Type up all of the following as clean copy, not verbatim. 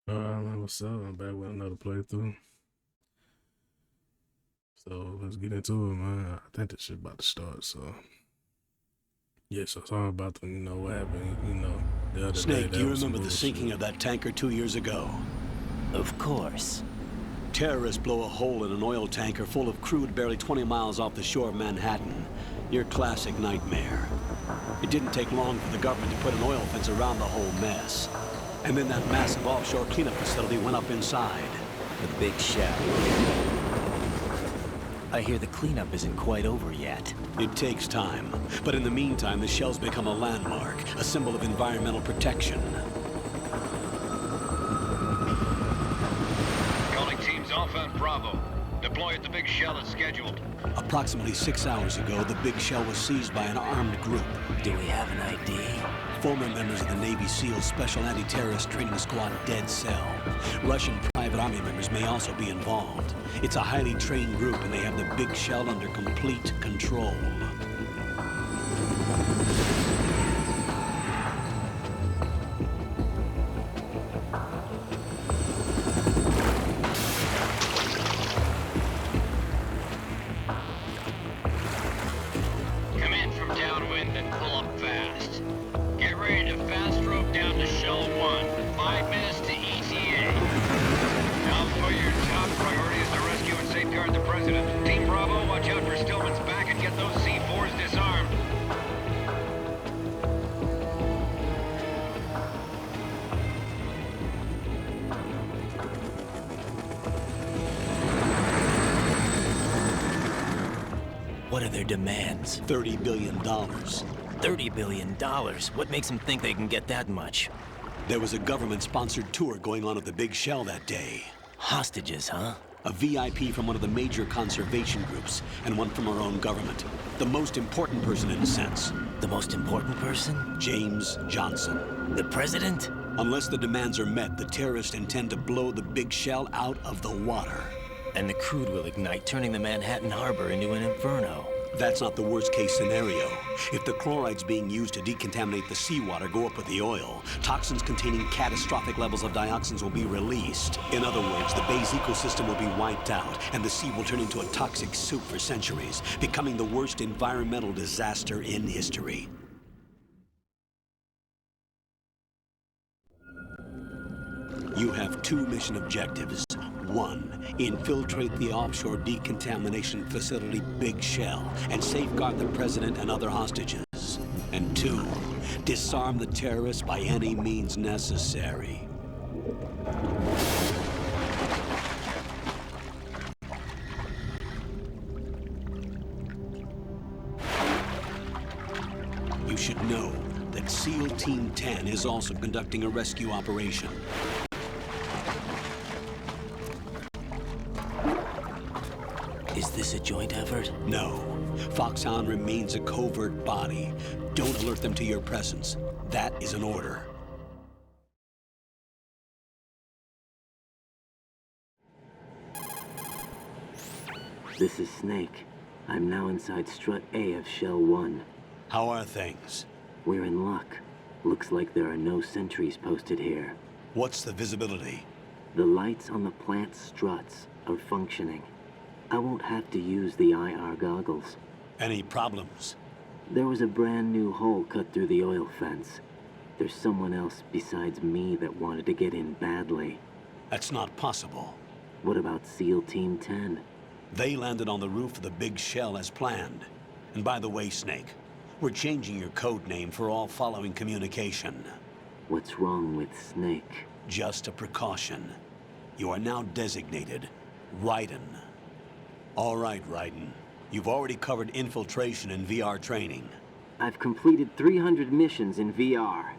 What's up? I'm back with another playthrough. So let's get into it, man. I think this shit about to start. So yeah, so sorry about what happened, the other day. Snake, do That you was some remember the sinking bullshit. of that tanker 2 years ago? Of course. Terrorists blow a hole in an oil tanker full of crude barely 20 miles off the shore of Manhattan. Your classic nightmare. It didn't take long for the government to put an oil fence around the whole mess. And then that massive offshore cleanup facility went up inside. The big shell. I hear the cleanup isn't quite over yet. It takes time. But in the meantime, the shell's become a landmark, a symbol of environmental protection. Calling teams Alpha and Bravo. Deploy at the big shell as scheduled. Approximately 6 hours ago, the big shell was seized by an armed group. Do we have an ID? Former members of the Navy SEALs Special Anti-Terrorist Training Squad Dead Cell. Russian private army members may also be involved. It's a highly trained group and they have the big shell under complete control. Come in from downwind and pull up fast. Get ready to fast rope down to Shell 1. 5 minutes to ETA. Now for your top priority is to rescue and safeguard the President. Team Bravo, watch out for Stillman's back and get those C4s disarmed. What are their demands? $30 billion. $30 billion. What makes them think they can get that much? There was a government-sponsored tour going on at the big shell that day. Hostages, huh? A VIP from one of the major conservation groups, and one from our own government. The most important person in a sense. The most important person? James Johnson. The president? Unless the demands are met, the terrorists intend to blow the big shell out of the water. And the crude will ignite, turning the Manhattan Harbor into an inferno. That's not the worst-case scenario. If the chlorides being used to decontaminate the seawater go up with the oil, toxins containing catastrophic levels of dioxins will be released. In other words, the bay's ecosystem will be wiped out, and the sea will turn into a toxic soup for centuries, becoming the worst environmental disaster in history. You have two mission objectives. One, infiltrate the offshore decontamination facility Big Shell and safeguard the president and other hostages. And two, disarm the terrorists by any means necessary. You should know that SEAL Team 10 is also conducting a rescue operation. Is this a joint effort? No. Foxhound remains a covert body. Don't alert them to your presence. That is an order. This is Snake. I'm now inside Strut A of Shell 1. How are things? We're in luck. Looks like there are no sentries posted here. What's the visibility? The lights on the plant struts are functioning. I won't have to use the IR goggles. Any problems? There was a brand new hole cut through the oil fence. There's someone else besides me that wanted to get in badly. That's not possible. What about SEAL Team 10? They landed on the roof of the big shell as planned. And by the way, Snake, we're changing your code name for all following communication. What's wrong with Snake? Just a precaution. You are now designated Raiden. All right, Raiden. You've already covered infiltration and VR training. I've completed 300 missions in VR.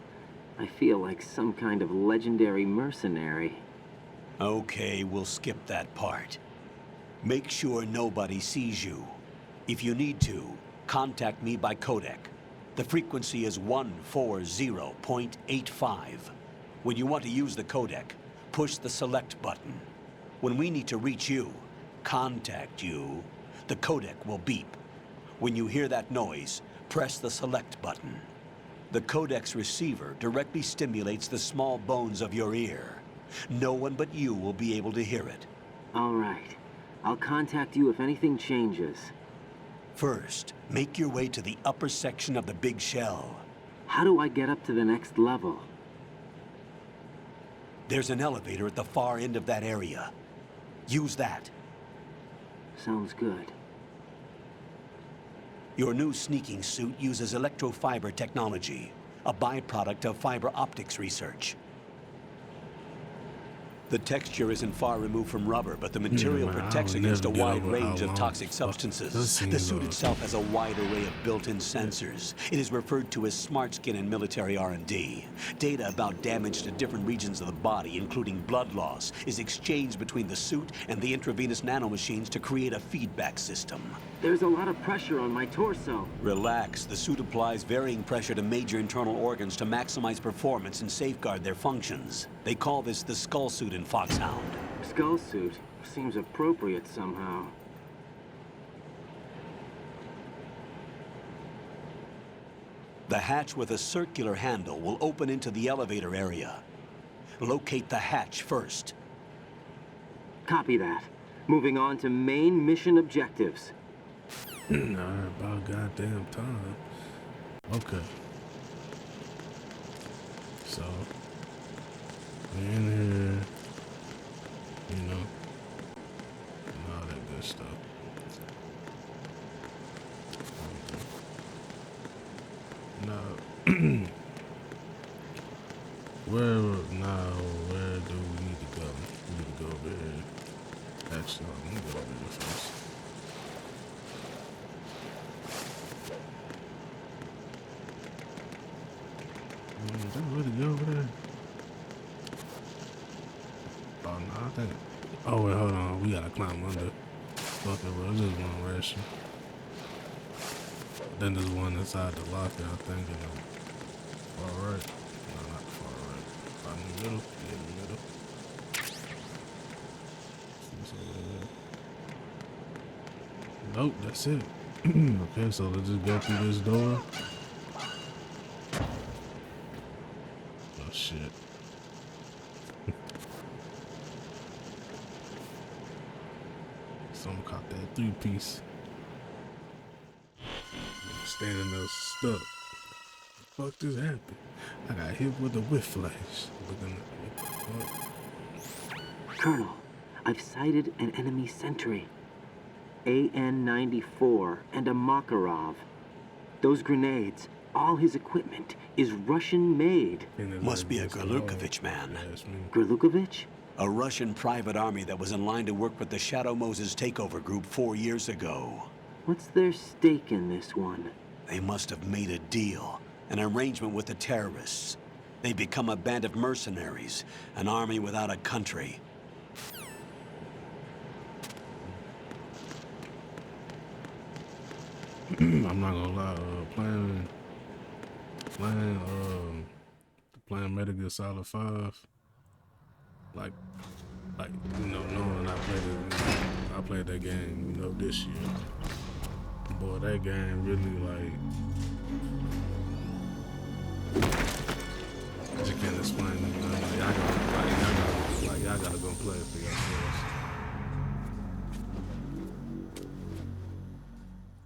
I feel like some kind of legendary mercenary. Okay, we'll skip that part. Make sure nobody sees you. If you need to, contact me by codec. The frequency is 140.85. When you want to use the codec, push the select button. When we need to reach you, contact you, the codec will beep. When you hear that noise, press the select button. The codec's receiver directly stimulates the small bones of your ear. No one but you will be able to hear it. All right. I'll contact you if anything changes. First, make your way to the upper section of the big shell. How do I get up to the next level? There's an elevator at the far end of that area. Use that. Sounds good. Your new sneaking suit uses electrofiber technology, a byproduct of fiber optics research. The texture isn't far removed from rubber, but the material man, I protects would against a never get wide over range how of long toxic does substances. seem The suit long. itself has a wide array of built-in sensors. It is referred to as smart skin in military R&D. Data about damage to different regions of the body, including blood loss, is exchanged between the suit and the intravenous nanomachines to create a feedback system. There's a lot of pressure on my torso. Relax. The suit applies varying pressure to major internal organs to maximize performance and safeguard their functions. They call this the skull suit in Foxhound. Skull suit seems appropriate somehow. The hatch with a circular handle will open into the elevator area. Locate the hatch first. Copy that. Moving on to main mission objectives. Nah, about goddamn time. Okay. So, we're in here, you know, and all that good stuff. Now, where do we need to go? We need to go over here. Actually, let me go over here first. Did I really go over there? Oh, no, I think. Oh, wait, hold on. We gotta climb under. Fuck it, bro. There's just one ration. Then there's one inside the locker, I think. In the far right. No, not the far right. Right in the middle. Yeah, in the middle. Nope, that's it. Okay, so let's just go through this door. Oh shit. Someone caught that 3-piece. Standing there stuck. Fuck this happened? I got hit with a whip flash. Looking at what the fuck? Colonel, I've sighted an enemy sentry. AN-94 and a Makarov. Those grenades, all his equipment, is Russian-made. Must be a Gorlukovich man. Yeah, it's me. Gorlukovich? A Russian private army that was in line to work with the Shadow Moses takeover group 4 years ago. What's their stake in this one? They must have made a deal, an arrangement with the terrorists. They become a band of mercenaries, an army without a country. I'm not gonna lie, playing Metal Gear Solid 5, like, you know, knowing I played that game, you know, this year. Boy, that game really, like, I just can't explain it, man. Y'all gotta go play it for yourselves.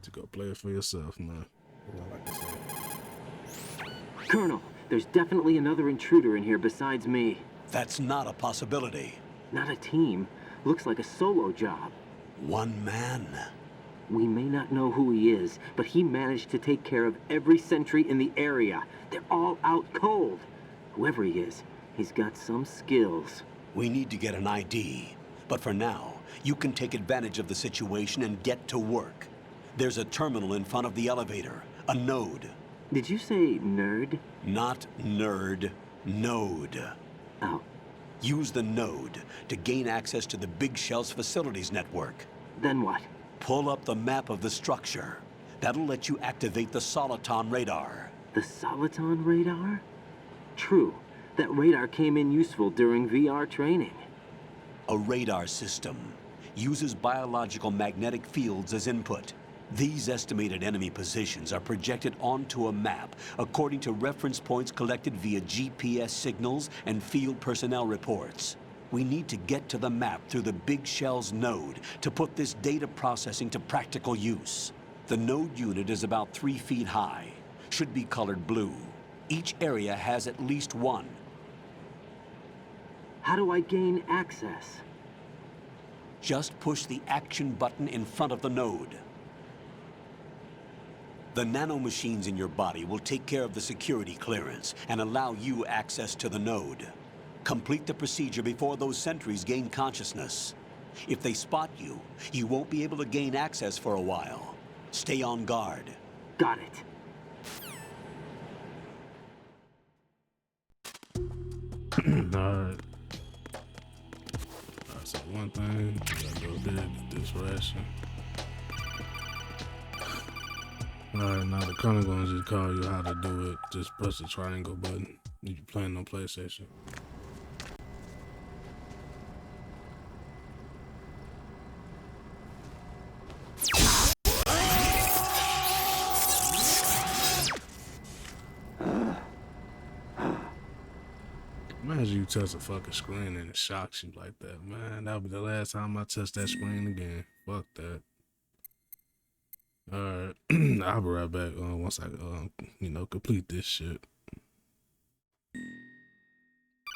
To go play it for yourself, man. That's all I can say. Colonel, there's definitely another intruder in here besides me. That's not a possibility. Not a team. Looks like a solo job. One man. We may not know who he is, but he managed to take care of every sentry in the area. They're all out cold. Whoever he is, he's got some skills. We need to get an ID. But for now, you can take advantage of the situation and get to work. There's a terminal in front of the elevator, a node. Did you say nerd? Not nerd, node. Oh, Use the node to gain access to the Big Shell's facilities network. then what? Pull up the map of the structure. That'll let you activate the Soliton radar. The Soliton radar? True. That radar came in useful during VR training. A radar system uses biological magnetic fields as input. These estimated enemy positions are projected onto a map according to reference points collected via GPS signals and field personnel reports. We need to get to the map through the Big Shell's node to put this data processing to practical use. The node unit is about 3 feet high, should be colored blue. Each area has at least one. How do I gain access? Just push the action button in front of the node. The nanomachines in your body will take care of the security clearance and allow you access to the node. Complete the procedure before those sentries gain consciousness. If they spot you, you won't be able to gain access for a while. Stay on guard. Got it. Alright. So one thing, gotta go there, get this ration. Alright, now the colonel gonna just call you how to do it. Just press the triangle button if you're playing on PlayStation. Imagine you touch a fucking screen and it shocks you like that, man. That'll be the last time I touch that screen again. Fuck that. Alright, I'll be right back once I, complete this shit.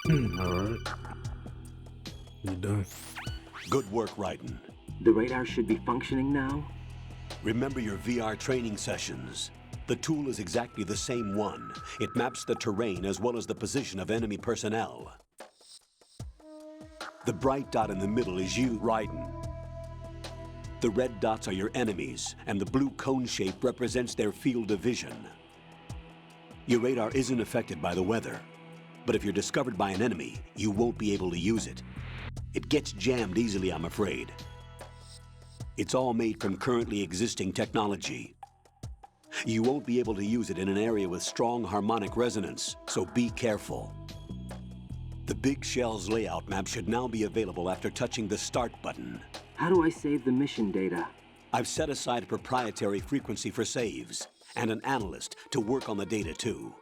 Alright. You done? Good work, Raiden. The radar should be functioning now? Remember your VR training sessions. The tool is exactly the same one. It maps the terrain as well as the position of enemy personnel. The bright dot in the middle is you, Raiden. The red dots are your enemies, and the blue cone shape represents their field of vision. Your radar isn't affected by the weather, but if you're discovered by an enemy, you won't be able to use it. It gets jammed easily, I'm afraid. It's all made from currently existing technology. You won't be able to use it in an area with strong harmonic resonance, so be careful. The Big Shell's layout map should now be available after touching the Start button. How do I save the mission data? I've set aside a proprietary frequency for saves, and an analyst to work on the data too.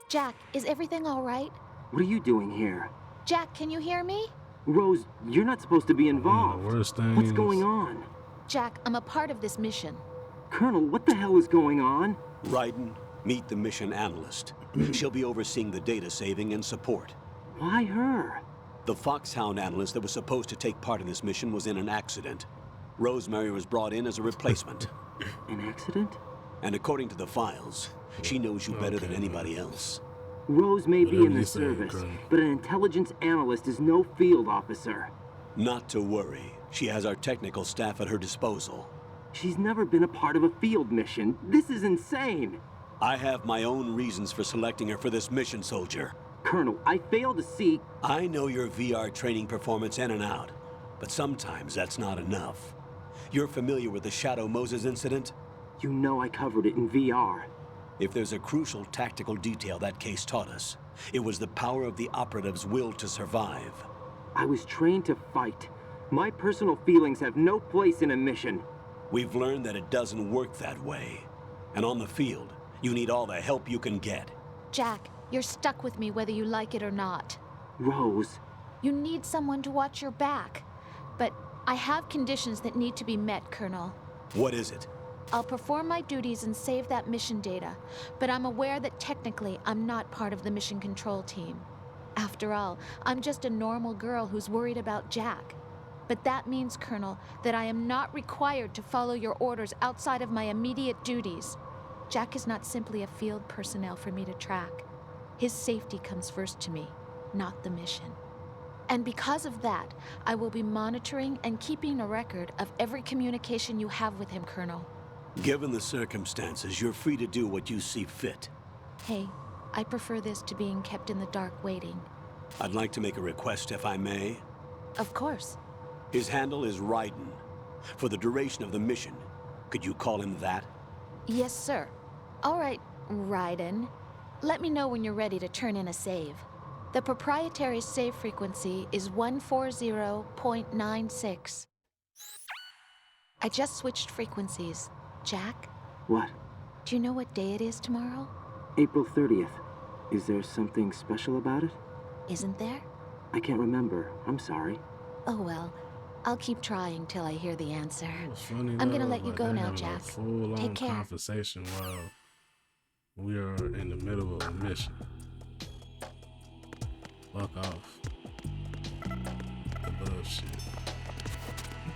Jack, is everything all right? What are you doing here? Jack, can you hear me? Rose, you're not supposed to be involved. Worst thing What's is- going on? Jack, I'm a part of this mission. Colonel, what the hell is going on? Raiden, meet the mission analyst. She'll be overseeing the data saving and support. Why her? The Foxhound analyst that was supposed to take part in this mission was in an accident. Rosemary was brought in as a replacement. An accident? And according to the files, she knows you better than anybody else. Rose may be Whatever in the you say, service, Colonel. but an intelligence analyst is no field officer. Not to worry. She has our technical staff at her disposal. She's never been a part of a field mission. This is insane. I have my own reasons for selecting her for this mission, soldier. Colonel, I fail to see... I know your VR training performance in and out, but sometimes that's not enough. You're familiar with the Shadow Moses incident? You know I covered it in VR. If there's a crucial tactical detail that case taught us, it was the power of the operative's will to survive. I was trained to fight. My personal feelings have no place in a mission. We've learned that it doesn't work that way. And on the field, you need all the help you can get. Jack, you're stuck with me whether you like it or not. Rose, You need someone to watch your back. But I have conditions that need to be met, Colonel. What is it? I'll perform my duties and save that mission data, but I'm aware that technically I'm not part of the mission control team. After all, I'm just a normal girl who's worried about Jack. But that means, Colonel, that I am not required to follow your orders outside of my immediate duties. Jack is not simply a field personnel for me to track. His safety comes first to me, not the mission. And because of that, I will be monitoring and keeping a record of every communication you have with him, Colonel. Given the circumstances, you're free to do what you see fit. Hey, I prefer this to being kept in the dark waiting. I'd like to make a request, if I may. Of course. His handle is Raiden. For the duration of the mission, could you call him that? Yes, sir. All right, Raiden. Let me know when you're ready to turn in a save. The proprietary save frequency is 140.96. I just switched frequencies. Jack, What? do you know what day it is tomorrow? April 30th. Is there something special about it? Isn't there? I can't remember. I'm sorry. Oh well, I'll keep trying till I hear the answer. It was funny I'm gonna though, let you like, go they now, having Jack. A full-on Take care. conversation while we are in the middle of a mission. Fuck off. The bullshit.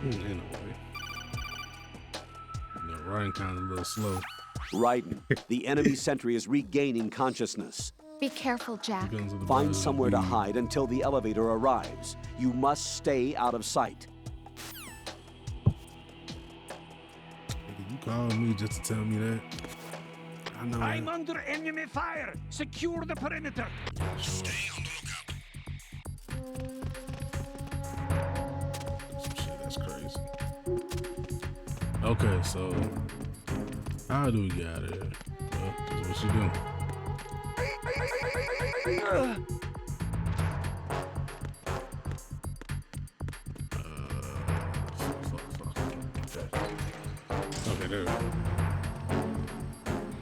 Anyway. Ryan kind of a little slow. Raiden, the enemy sentry is regaining consciousness. Be careful, Jack. Guns of the Find Blood, somewhere to weed. hide until the elevator arrives. You must stay out of sight. Nigga, you called me just to tell me that? I know I'm that. under enemy fire. Secure the perimeter. Stay on the lookout. Some shit that's crazy. Okay, so how do we get out of here? Well, that's what you do. Fuck. Okay, there we go.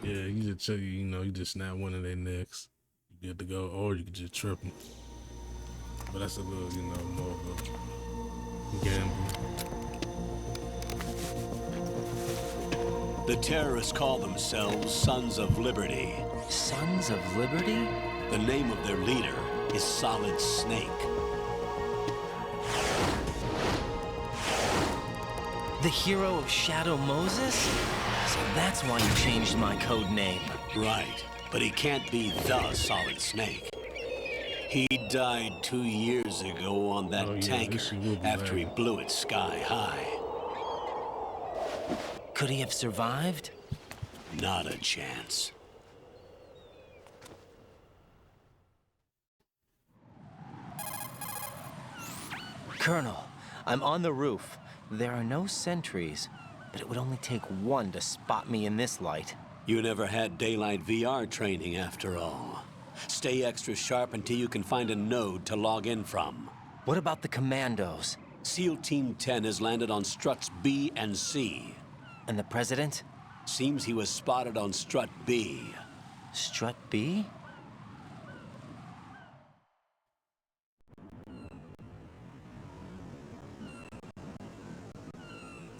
Yeah, you just check, you know, you just snap one of their necks. You get to go, or you can just trip them. But that's a little, you know, more of a gamble. The terrorists call themselves Sons of Liberty. Sons of Liberty? The name of their leader is Solid Snake. The hero of Shadow Moses? So that's why you changed my code name. Right, but he can't be the Solid Snake. He died 2 years ago on that Oh, yeah, tanker this shit will be after he bad. blew it sky high. Could he have survived? Not a chance. Colonel, I'm on the roof. There are no sentries, but it would only take one to spot me in this light. You never had daylight VR training after all. Stay extra sharp until you can find a node to log in from. What about the commandos? SEAL Team 10 has landed on struts B and C. And the president? Seems he was spotted on strut B. Strut B?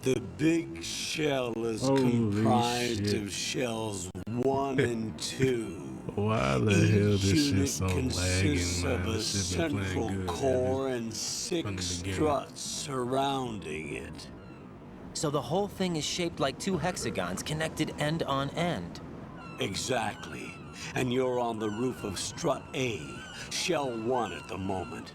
The big shell is Holy comprised shit. of shells 1 and 2. Why the hell this Each shit unit so consists lagging, man? of a This shit been central playing good core ever and from the 6 beginning. struts surrounding it. So the whole thing is shaped like two hexagons connected end on end. Exactly. And you're on the roof of strut A, shell 1 at the moment.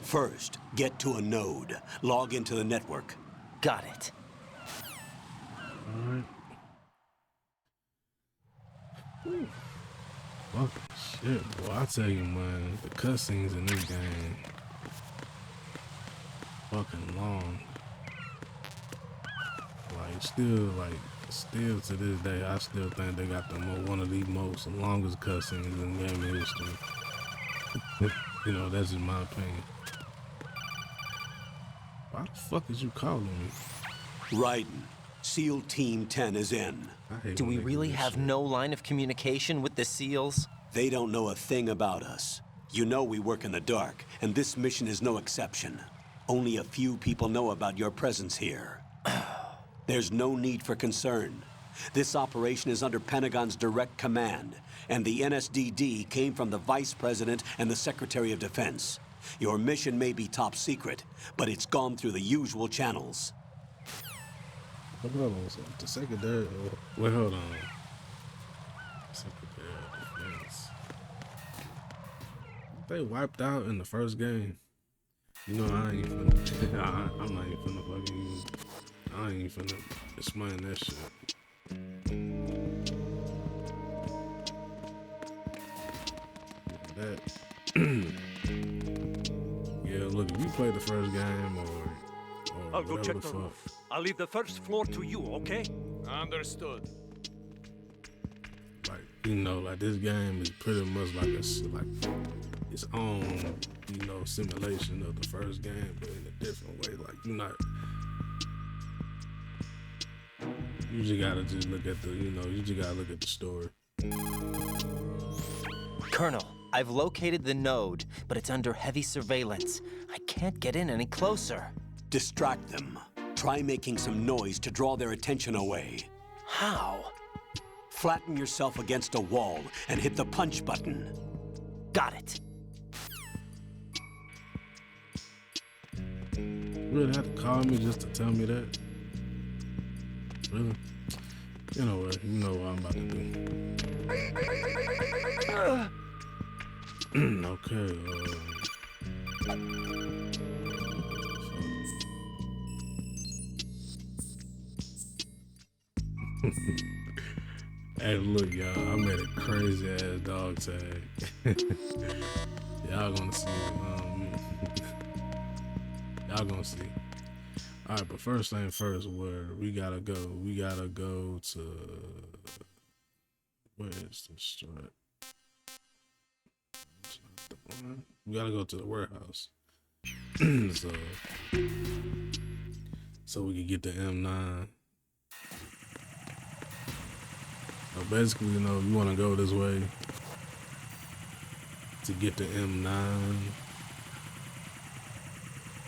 First, get to a node. Log into the network. Got it. Alright. Fucking shit, boy. I tell you, man, the cutscenes in this game fucking long. Still to this day, I still think they got one of the most longest cutscenes in game history. You know, that's just my opinion. Why the fuck is you calling me? Raiden, SEAL Team 10 is in. I hate Do when we they do really this have shit. no line of communication with the SEALs? They don't know a thing about us. You know we work in the dark, and this mission is no exception. Only a few people know about your presence here. There's no need for concern. This operation is under Pentagon's direct command, and the NSDD came from the Vice President and the Secretary of Defense. Your mission may be top secret, but it's gone through the usual channels. Hold on, the Secretary. Wait, hold on. Secretary of Defense. They wiped out in the first game. You know, I ain't finna. I'm not even finna fucking. I ain't even finna explain that shit. That. Yeah, look, if you play the first game or I'll go whatever check the the fuck. roof. I'll leave the first floor to you, okay? Understood. Like, you know, like this game is pretty much like it's its own, you know, simulation of the first game, but in a different way. Like you just gotta just look at the, you know, you just gotta look at the story. Colonel, I've located the node, but it's under heavy surveillance. I can't get in any closer. Distract them. Try making some noise to draw their attention away. How? Flatten yourself against a wall and hit the punch button. Got it. You really have to call me just to tell me that? Really? You know what? You know what I'm about to do. Okay, Hey, look, y'all, I made a crazy ass dog tag. Y'all gonna see. Y'all gonna see. All right, but first thing first, where we gotta go to. Where is the strut? We gotta go to the warehouse. so we can get the M9. So basically, you know, you want to go this way to get the M9.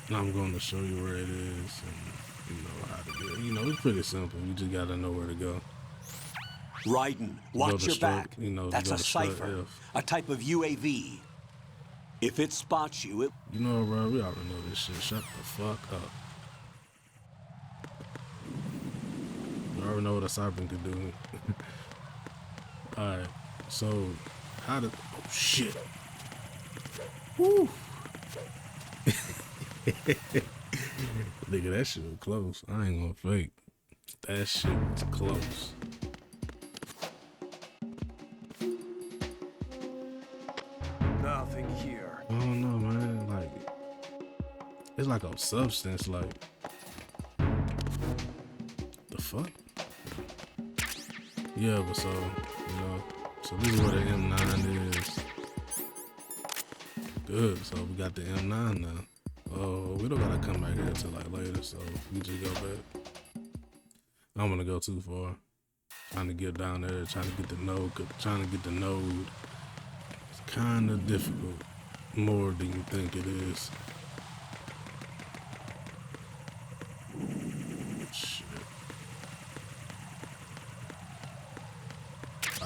And I'm going to show you where it is and, you know, how to get it. You know, it's pretty simple. You just got to know where to go. Raiden, watch your back. You know, that's a cipher, a type of UAV. If it spots you, it... You know, bro, we already know this shit. Shut the fuck up. You already know what a cipher can do. Alright, so how did... Oh, shit. Woo! Nigga, that shit was close. I ain't gonna fake. That shit was close. Nothing here. I don't know, man. Like, it's like a substance, like... The fuck? Yeah, but so, you know, so this is where the M9 is. Good, so we got the M9 now. Oh, we don't gotta come back here until like later, so we just go back. I don't wanna go too far. Trying to get down there, trying to get the node, it's kinda difficult. More than you think it is. Shit.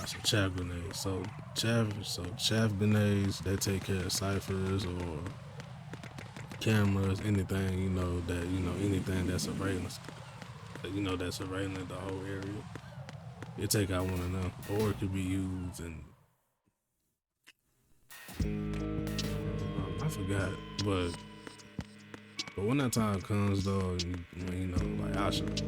Some chaff grenades. So chaff grenades, they take care of ciphers or cameras, anything, you know, that, you know, anything that's surveillance, you know, that's surveilling the whole area. It take out one of them, or it could be used and I forgot, but when that time comes though, you know, like I should.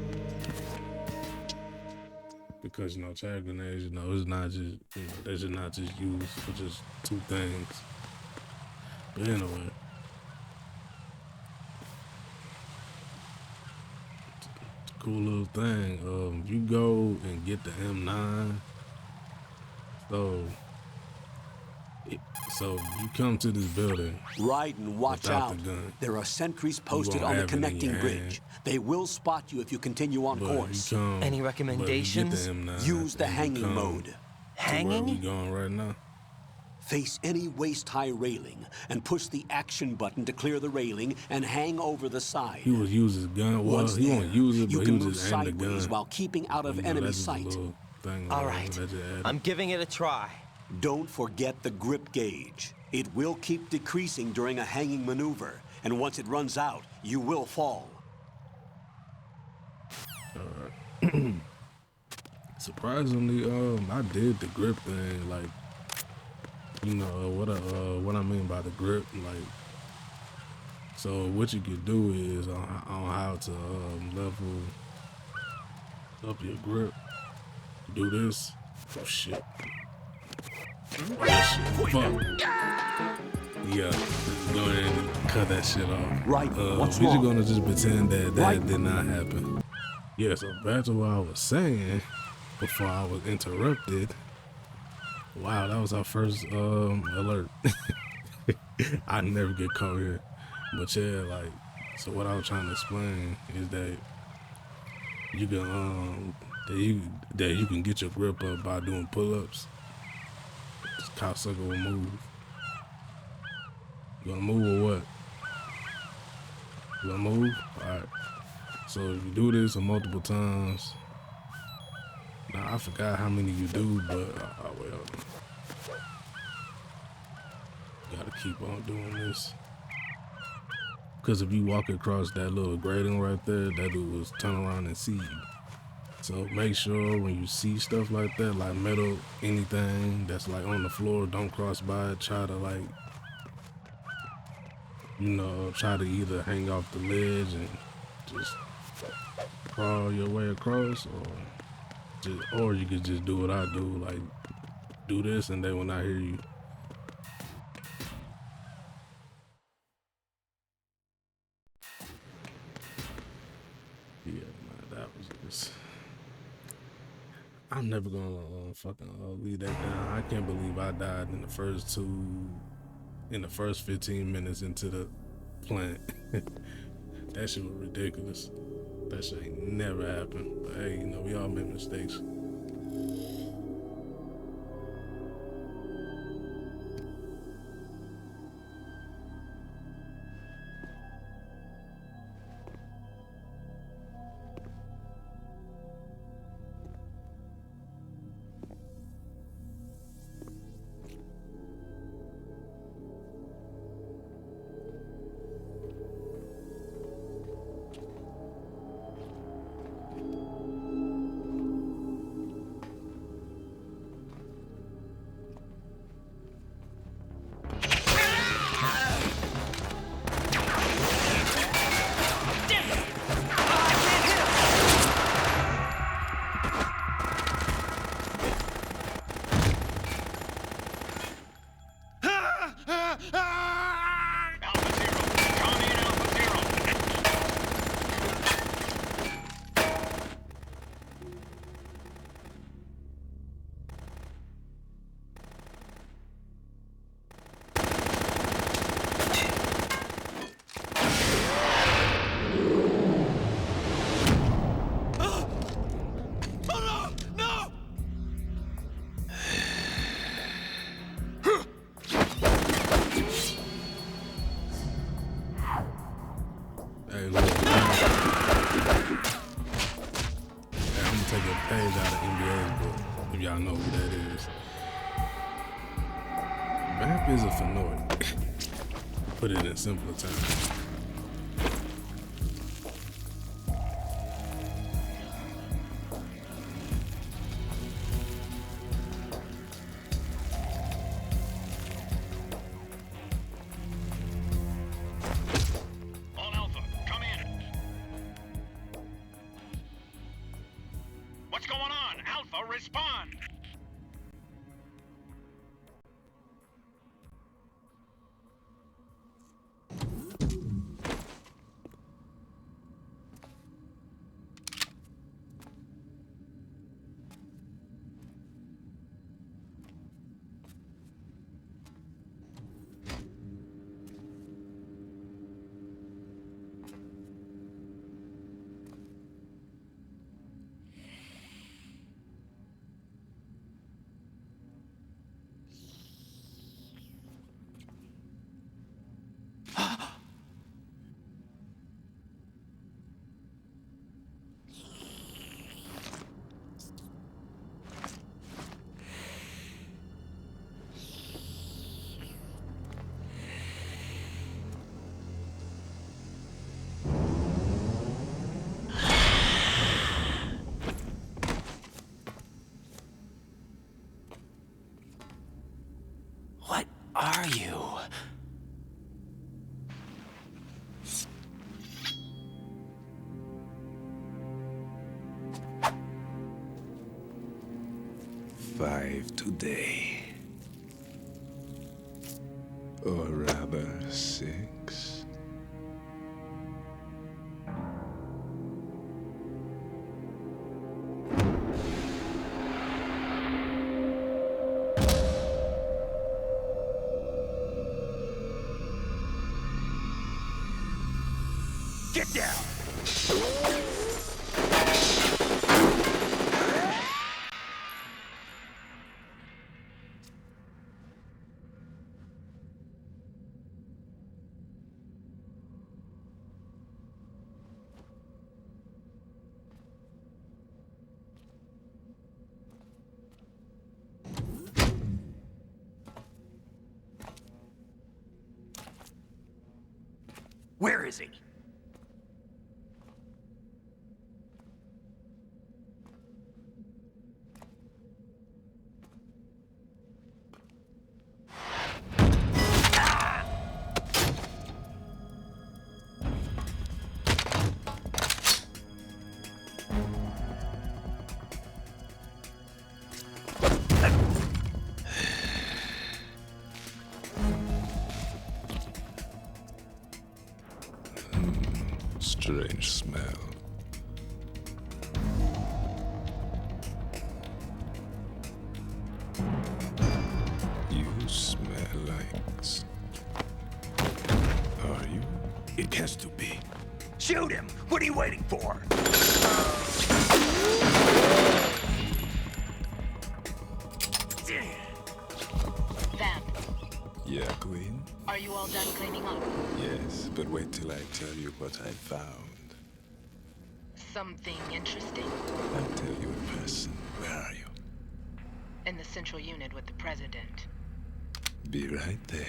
Because, you know, chaff grenades, you know, it's not just, you know, they should not just used for just two things. But anyway. It's a cool little thing. You go and get the M9. So you come to this building. Raiden, watch out. The gun. There are sentries posted on the connecting bridge. They will spot you if you continue on course. Any recommendations? Use the hanging mode. Hanging? Where we going right now? Face any waist-high railing and push the action button to clear the railing and hang over the side. He was using his gun. Well, he won't use it, you but can he was move just aiming the gun. sideways while keeping out of enemy sight. All right, I'm giving it a try. Don't forget the grip gauge. It will keep decreasing during a hanging maneuver, and once it runs out, you will fall. Surprisingly, I did the grip thing, like, you know, what I mean by the grip, like, so what you could do is on how to level up your grip, do this. Oh shit. Fuck. Yeah, go ahead and cut that shit off. Right. What's we wrong? just gonna just pretend that Right. did not happen. Yeah, so back to what I was saying before I was interrupted. Wow, that was our first alert. I never get caught here. But yeah, like, so what I was trying to explain is that you can that you can get your grip up by doing pull-ups. This cocksucker will move. You gonna move or what? You gonna move? Alright. So if you do this multiple times, now I forgot how many you do, but well, you gotta keep on doing this. Because if you walk across that little grating right there, that dude will turn around and see you. So make sure when you see stuff like that, like metal, anything that's like on the floor, don't cross by it. Try to like, you know, try to either hang off the ledge and just crawl your way across, or you could just do what I do, like do this, and then when I hear you, yeah, man, that was just. I'm never gonna fucking leave that down. I can't believe I died in the first 15 minutes into the plant. That shit was ridiculous. That shit ain't never happened. But hey, you know, we all make mistakes. Hey, look, I'm gonna take a page out of NBA's book, if y'all know who that is. Vamp is a Fennoid. Put it in simpler terms. Respond! What are you? Five today. Or rather, 6. Get down! Where is he? Strange smell. You smell like... Are you? It has to be. Shoot him! What are you waiting for? Vamp, Yeah, Queen? are you all done cleaning up? Yes, but wait till I tell you what I found. Something interesting? I'll tell you in person. Where are you? In the central unit with the president. Be right there.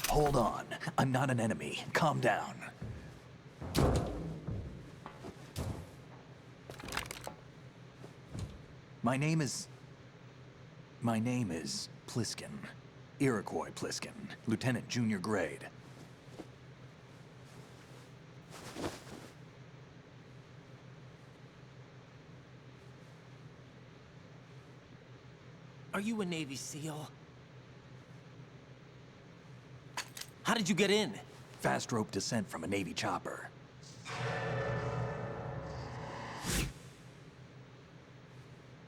Hold on. I'm not an enemy. Calm down. My name is Pliskin. Iroquois Pliskin. Lieutenant junior grade. Are you a Navy SEAL? How did you get in? Fast rope descent from a Navy chopper.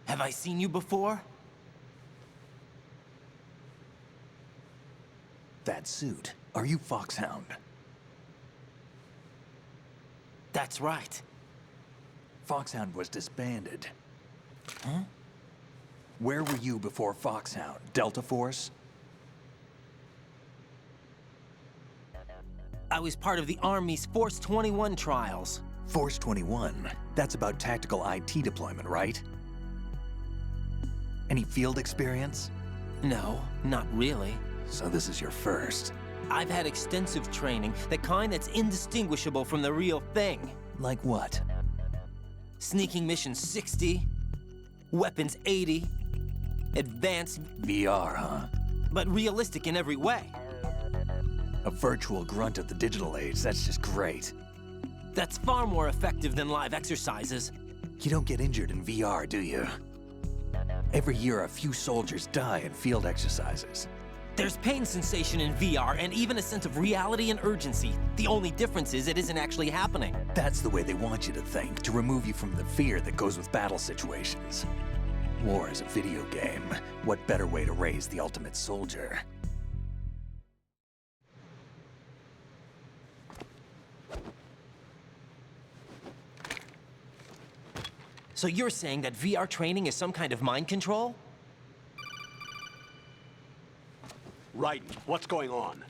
Have I seen you before? That suit. Are you Foxhound? That's right. Foxhound was disbanded. Huh? Where were you before Foxhound? Delta Force? I was part of the Army's Force 21 trials. Force 21? That's about tactical IT deployment, right? Any field experience? No, not really. So this is your first. I've had extensive training, the kind that's indistinguishable from the real thing. Like what? Sneaking mission 60, weapons 80, advanced, VR, huh? but realistic in every way. A virtual grunt of the digital age, that's just great. That's far more effective than live exercises. You don't get injured in VR, do you? Every year, a few soldiers die in field exercises. There's pain sensation in VR and even a sense of reality and urgency. The only difference is it isn't actually happening. That's the way they want you to think, to remove you from the fear that goes with battle situations. War is a video game. What better way to raise the ultimate soldier? So you're saying that VR training is some kind of mind control? Raiden, what's going on?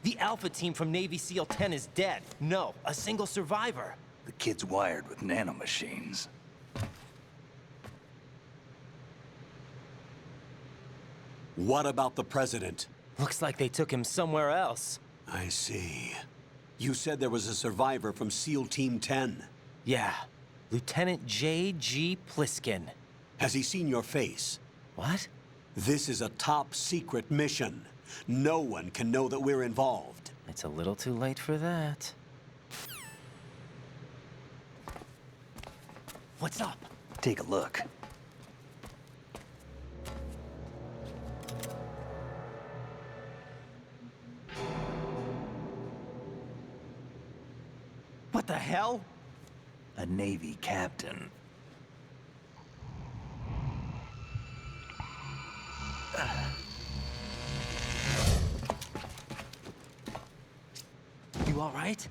The Alpha team from Navy SEAL 10 is dead. No, a single survivor. The kid's wired with nanomachines. What about the president? Looks like they took him somewhere else. I see. You said there was a survivor from SEAL Team 10. Yeah, Lieutenant J.G. Pliskin. Has he seen your face? What? This is a top secret mission. No one can know that we're involved. It's a little too late for that. What's up? Take a look. hell? A Navy captain. You all right?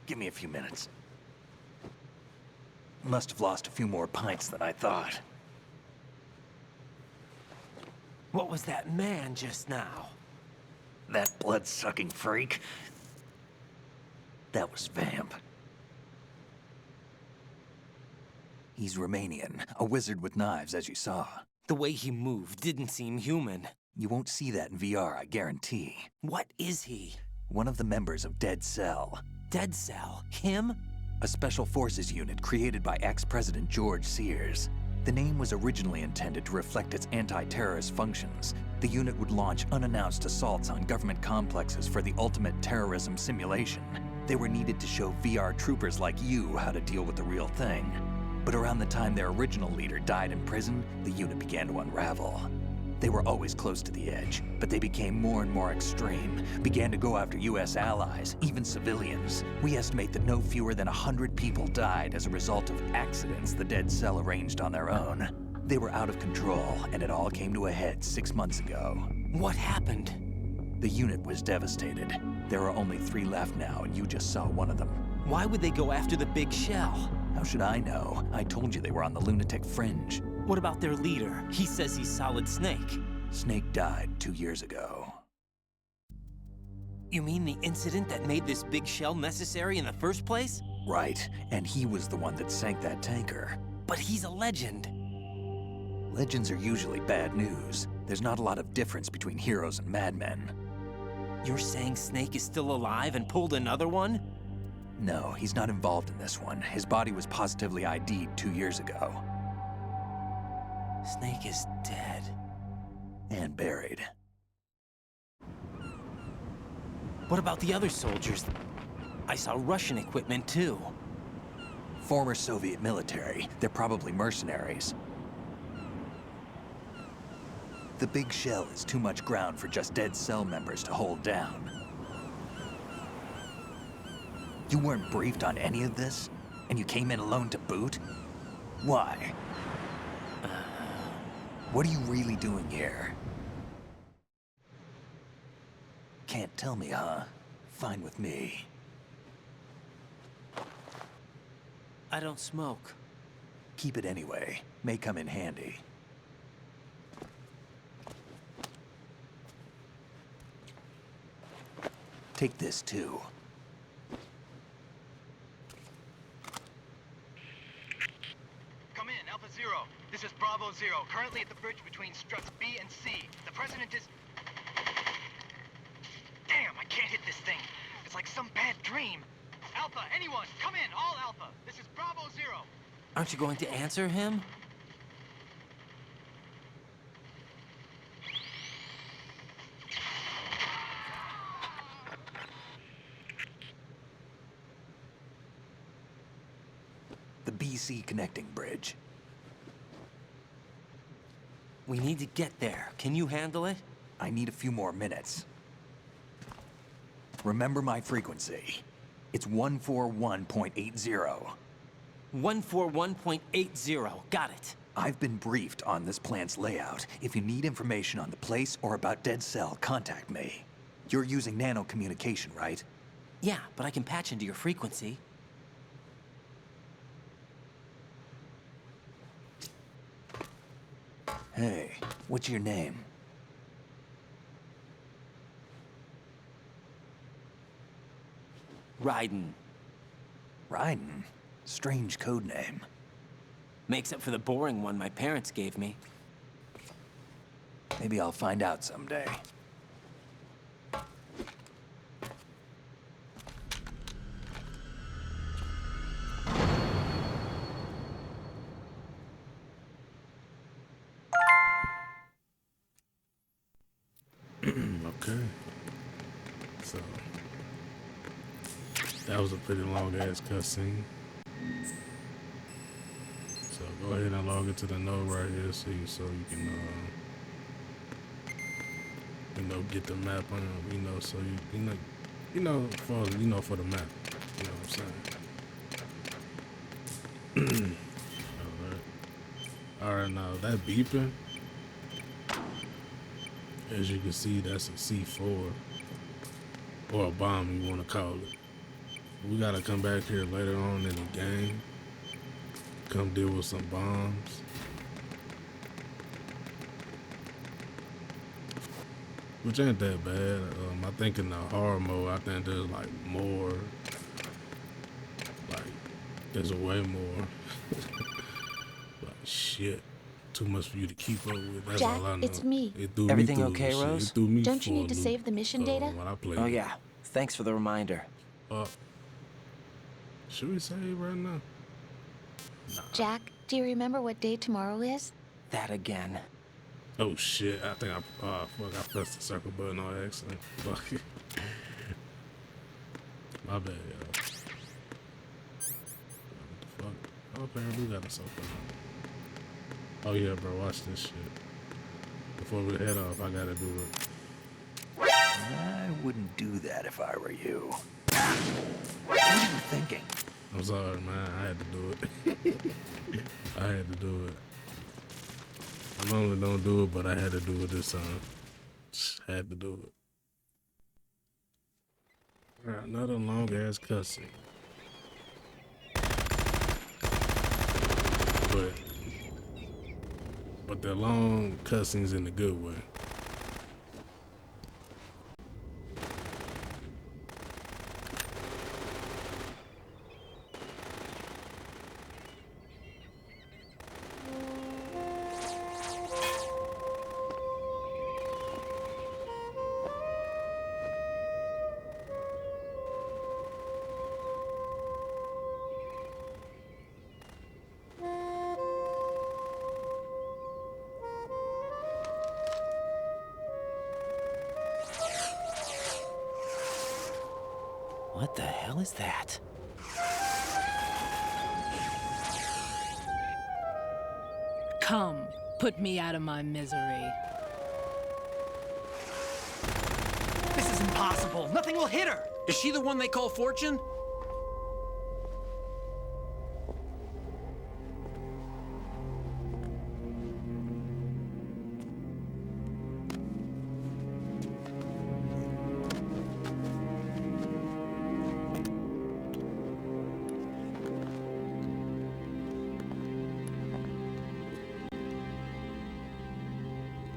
Give me a few minutes. Must have lost a few more pints than I thought. What was that man just now? That blood-sucking freak? That was Vamp. He's Romanian, a wizard with knives, as you saw. The way he moved didn't seem human. You won't see that in VR, I guarantee. What is he? One of the members of Dead Cell. Dead Cell? Him? A special forces unit created by ex-President George Sears. The name was originally intended to reflect its anti-terrorist functions. The unit would launch unannounced assaults on government complexes for the ultimate terrorism simulation. They were needed to show VR troopers like you how to deal with the real thing. But around the time their original leader died in prison, the unit began to unravel. They were always close to the edge, but they became more and more extreme, began to go after US allies, even civilians. We estimate that no fewer than 100 people died as a result of accidents the Dead Cell arranged on their own. They were out of control, and it all came to a head 6 months ago. What happened? The unit was devastated. There are only 3 left now, and you just saw one of them. Why would they go after the big shell? How should I know? I told you they were on the lunatic fringe. What about their leader? He says he's Solid Snake. Snake died 2 years ago. You mean the incident that made this big shell necessary in the first place? Right, and he was the one that sank that tanker. But he's a legend. Legends are usually bad news. There's not a lot of difference between heroes and madmen. You're saying Snake is still alive and pulled another one? No, he's not involved in this one. His body was positively ID'd 2 years ago. Snake is dead. And buried. What about the other soldiers? I saw Russian equipment too. Former Soviet military. They're probably mercenaries. The big shell is too much ground for just Dead Cell members to hold down. You weren't briefed on any of this? And you came in alone to boot? Why? What are you really doing here? Can't tell me, huh? Fine with me. I don't smoke. Keep it anyway. May come in handy. Take this, too. Come in, Alpha Zero. This is Bravo Zero, currently at the bridge between struts B and C. The President is... Damn, I can't hit this thing. It's like some bad dream. Alpha, anyone, come in, all Alpha. This is Bravo Zero. Aren't you going to answer him? The BC connecting bridge. We need to get there. Can you handle it? I need a few more minutes. Remember my frequency. It's 141.80. 141.80. Got it. I've been briefed on this plant's layout. If you need information on the place or about Dead Cell, contact me. You're using nano communication, right? Yeah, but I can patch into your frequency. Hey, what's your name? Raiden. Raiden? Strange code name. Makes up for the boring one my parents gave me. Maybe I'll find out someday. Okay. So that was a pretty long ass cutscene. So go ahead and log into the node right here, so you can get the map on, so for the map. You know what I'm saying? Alright, now that beeping, as you can see, that's a C4 or a bomb, you want to call it. We gotta come back here later on in the game, come deal with some bombs. Which ain't that bad. I think in the hard mode, I think there's like more, like there's way more. Like shit, too much for you to keep up with. That's Jack, all I know. it's me. It threw Everything me through okay, shit. Rose? It threw me Don't you for need to a loop, save the mission data? when I played Oh it. yeah, thanks for the reminder. Should we save right now? Jack, do you remember what day tomorrow is? That again. Oh shit! I think fuck, I pressed the circle button on accident. Fuck it. My bad, y'all. What the fuck? Oh, apparently we got us open. Oh yeah, bro, watch this shit. Before we head off, I gotta do it. I wouldn't do that if I were you. What are you thinking? I'm sorry, man. I had to do it. I had to do it. I normally don't do it, but I had to do it this time. Just had to do it. Alright, another long ass cutscene. But they're long cutscenes in a good way. What the hell is that? Come, put me out of my misery. This is impossible. Nothing will hit her. Is she the one they call Fortune?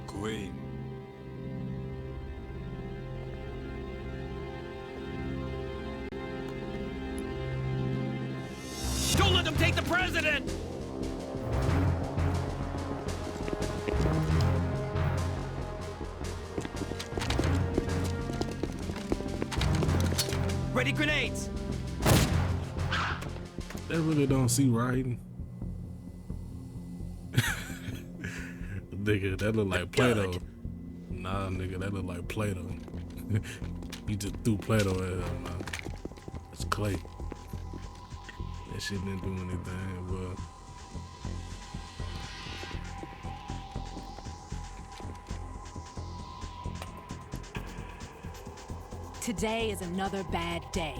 Queen. Don't let them take the president! Ready grenades. They really don't see writing. Nigga, that look like Play-Doh. Nah, nigga, that look like Play-Doh. You just threw Play-Doh at him, man. It's clay. That shit didn't do anything. Well, Today is another bad day.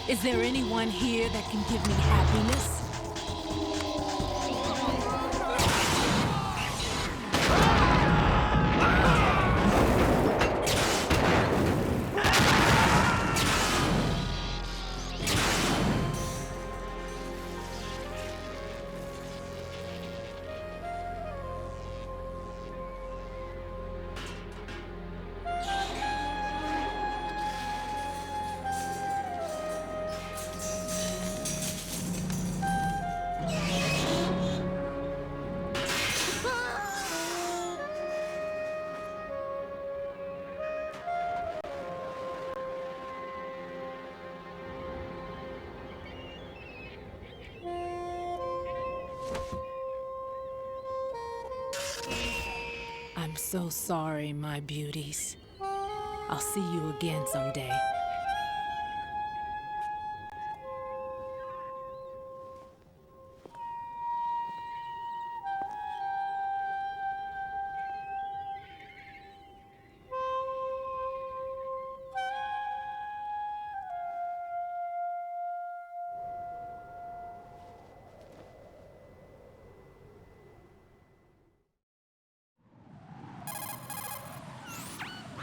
Is there anyone here that can give me happiness? I'm so sorry, my beauties. I'll see you again someday.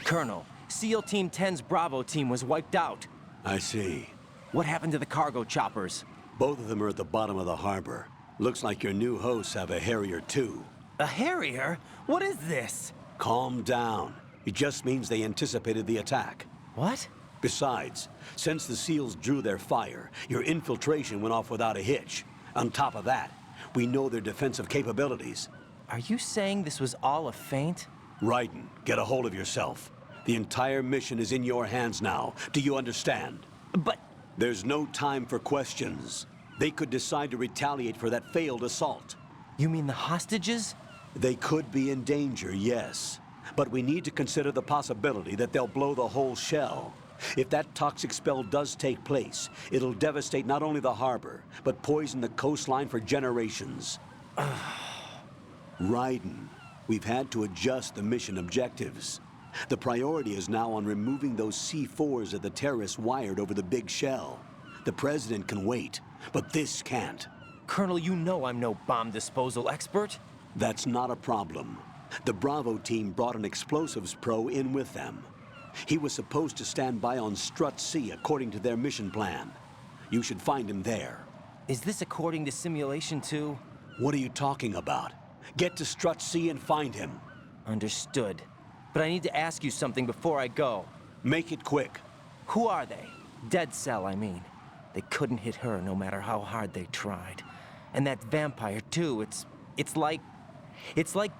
Colonel, SEAL Team 10's Bravo team was wiped out. I see. What happened to the cargo choppers? Both of them are at the bottom of the harbor. Looks like your new hosts have a Harrier too. A Harrier? What is this? Calm down. It just means they anticipated the attack. What? Besides, since the SEALs drew their fire, your infiltration went off without a hitch. On top of that, we know their defensive capabilities. Are you saying this was all a feint? Raiden, get a hold of yourself. The entire mission is in your hands now. Do you understand? But... There's no time for questions. They could decide to retaliate for that failed assault. You mean the hostages? They could be in danger, yes. But we need to consider the possibility that they'll blow the whole shell. If that toxic spell does take place, it'll devastate not only the harbor, but poison the coastline for generations. Raiden, we've had to adjust the mission objectives. The priority is now on removing those C4s that the terrorists wired over the big shell. The President can wait, but this can't. Colonel, you know I'm no bomb disposal expert. That's not a problem. The Bravo team brought an explosives pro in with them. He was supposed to stand by on Strut C according to their mission plan. You should find him there. Is this according to simulation too? What are you talking about? Get to Strut C and find him. Understood. But I need to ask you something before I go. Make it quick. Who are they? Dead Cell, I mean. They couldn't hit her no matter how hard they tried. And that vampire too, it's like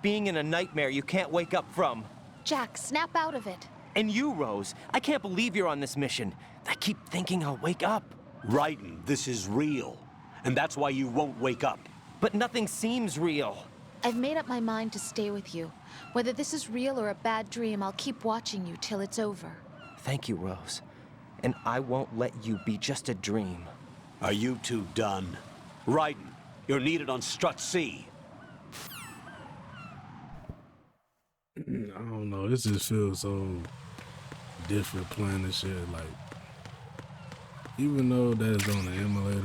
being in a nightmare you can't wake up from. Jack, snap out of it. And you, Rose, I can't believe you're on this mission. I keep thinking I'll wake up. Raiden, this is real. And that's why you won't wake up. But nothing seems real. I've made up my mind to stay with you. Whether this is real or a bad dream, I'll keep watching you till it's over. Thank you, Rose. And I won't let you be just a dream. Are you two done? Raiden, you're needed on Strut C. I don't know, this just feels so different playing this shit. Like, even though that is on the emulator,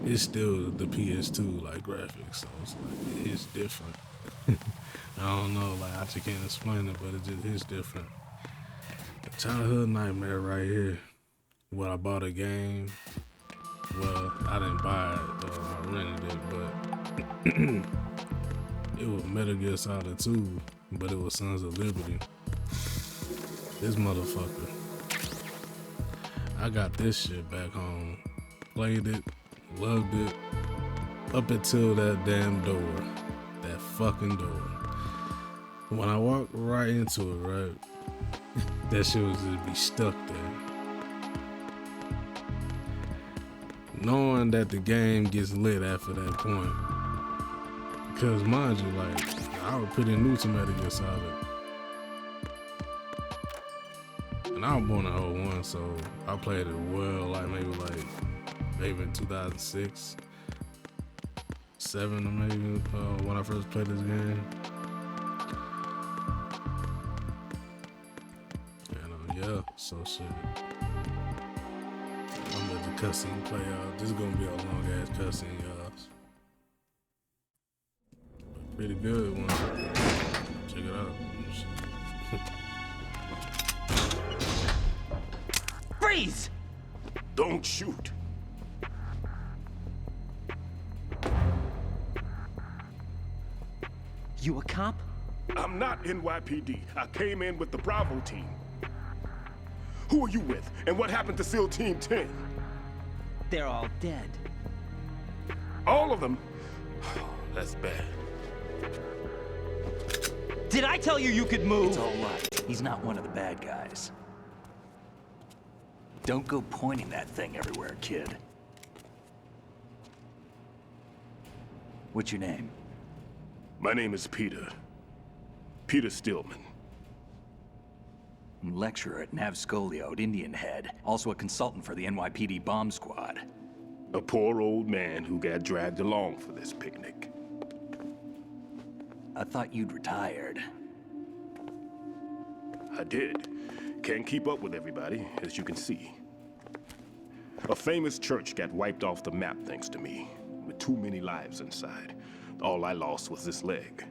it's still the PS2 like graphics, so it's like it's different. I don't know, like I just can't explain it, but it just is different. A childhood nightmare right here. When I bought a game, well, I didn't buy it, I rented it, but it was Metal Gear Solid 2, but it was Sons of Liberty. This motherfucker. I got this shit back home, played it, loved it, up until that damn door, that fucking door. When I walked right into it, right, that shit was just be stuck there. Knowing that the game gets lit after that point. Because mind you, like, I was pretty new to Metal Gear Solid. And I was born in 01, so I played it well, like maybe in 2006, 7 or maybe when I first played this game. And yeah, so shit. I'm gonna let the cutscene play out. This is gonna be a long ass cutscene, y'all. Pretty good one. Check it out. Freeze! Don't shoot. You a cop? I'm not NYPD. I came in with the Bravo team. Who are you with? And what happened to SEAL Team 10? They're all dead. All of them? Oh, that's bad. Did I tell you you could move? It's all right. He's not one of the bad guys. Don't go pointing that thing everywhere, kid. What's your name? My name is Peter. Peter Stillman. I'm lecturer at Nav Scolio at Indian Head. Also a consultant for the NYPD bomb squad. A poor old man who got dragged along for this picnic. I thought you'd retired. I did. Can't keep up with everybody, as you can see. A famous church got wiped off the map thanks to me, with too many lives inside. All I lost was this leg.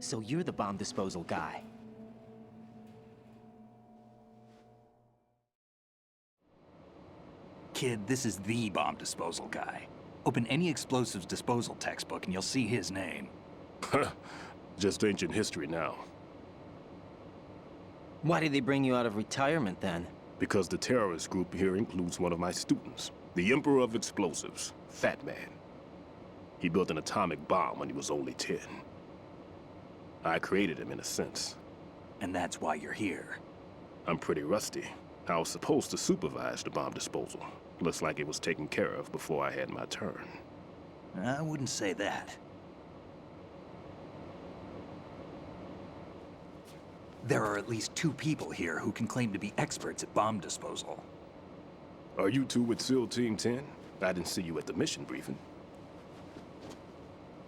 So you're the bomb disposal guy. Kid, this is the bomb disposal guy. Open any explosives disposal textbook and you'll see his name. Just ancient history now. Why did they bring you out of retirement then? Because the terrorist group here includes one of my students, the Emperor of Explosives, Fat Man. He built an atomic bomb when he was only 10. I created him in a sense. And that's why you're here. I'm pretty rusty. I was supposed to supervise the bomb disposal. Looks like it was taken care of before I had my turn. I wouldn't say that. There are at least 2 people here who can claim to be experts at bomb disposal. Are you two with SEAL Team 10? I didn't see you at the mission briefing.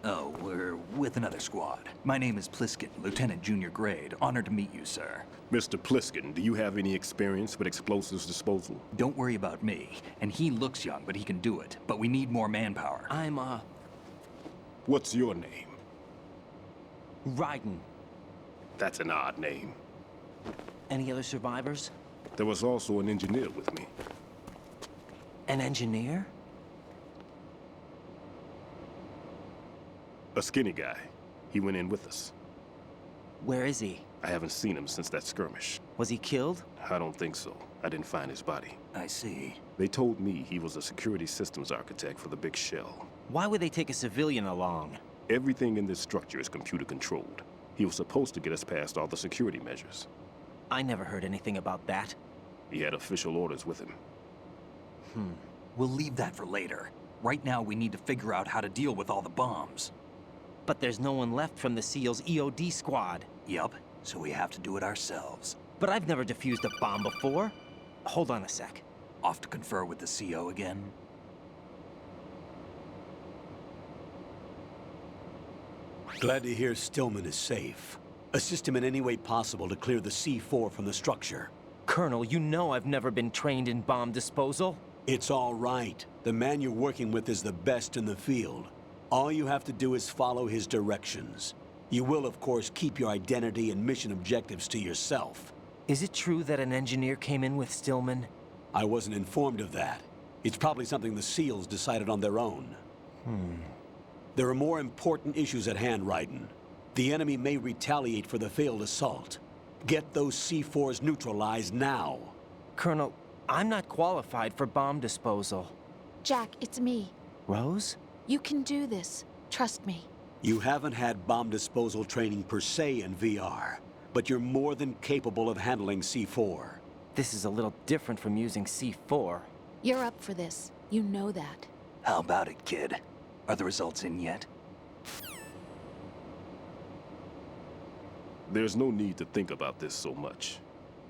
Oh, we're with another squad. My name is Pliskin, Lieutenant Junior Grade. Honored to meet you, sir. Mr. Pliskin, do you have any experience with explosives disposal? Don't worry about me. And he looks young, but he can do it. But we need more manpower. I'm, What's your name? Raiden. That's an odd name. Any other survivors? There was also an engineer with me. An engineer? A skinny guy. He went in with us. Where is he? I haven't seen him since that skirmish. Was he killed? I don't think so. I didn't find his body. I see. They told me he was a security systems architect for the big shell. Why would they take a civilian along? Everything in this structure is computer controlled. He was supposed to get us past all the security measures. I never heard anything about that. He had official orders with him. We'll leave that for later. Right now, we need to figure out how to deal with all the bombs. But there's no one left from the SEAL's EOD squad. Yup, so we have to do it ourselves. But I've never defused a bomb before. Hold on a sec. Off to confer with the CO again? Glad to hear Stillman is safe. Assist him in any way possible to clear the C4 from the structure. Colonel, you know I've never been trained in bomb disposal. It's all right. The man you're working with is the best in the field. All you have to do is follow his directions. You will, of course, keep your identity and mission objectives to yourself. Is it true that an engineer came in with Stillman? I wasn't informed of that. It's probably something the SEALs decided on their own. There are more important issues at hand, Raiden. The enemy may retaliate for the failed assault. Get those C4s neutralized now. Colonel, I'm not qualified for bomb disposal. Jack, it's me. Rose? You can do this. Trust me. You haven't had bomb disposal training per se in VR, but you're more than capable of handling C4. This is a little different from using C4. You're up for this. You know that. How about it, kid? Are the results in yet? There's no need to think about this so much.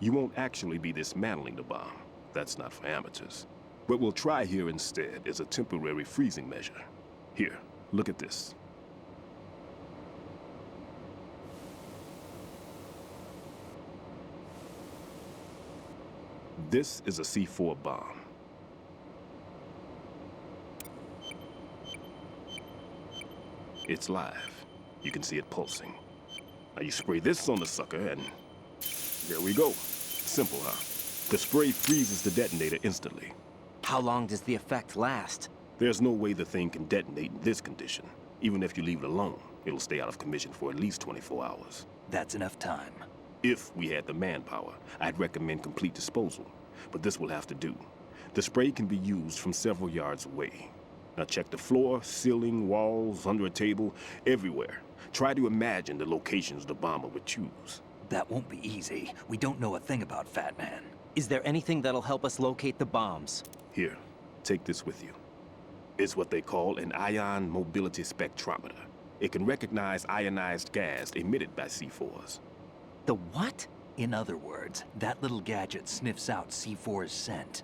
You won't actually be dismantling the bomb. That's not for amateurs. What we'll try here instead is a temporary freezing measure. Here, look at this. This is a C4 bomb. It's live. You can see it pulsing. Now you spray this on the sucker and there we go. Simple, huh? The spray freezes the detonator instantly. How long does the effect last? There's no way the thing can detonate in this condition. Even if you leave it alone, it'll stay out of commission for at least 24 hours. That's enough time. If we had the manpower, I'd recommend complete disposal. But this will have to do. The spray can be used from several yards away. Now check the floor, ceiling, walls, under a table, everywhere. Try to imagine the locations the bomber would choose. That won't be easy. We don't know a thing about Fat Man. Is there anything that'll help us locate the bombs? Here, take this with you. It's what they call an ion mobility spectrometer. It can recognize ionized gas emitted by C4s. The what? In other words, that little gadget sniffs out C4's scent.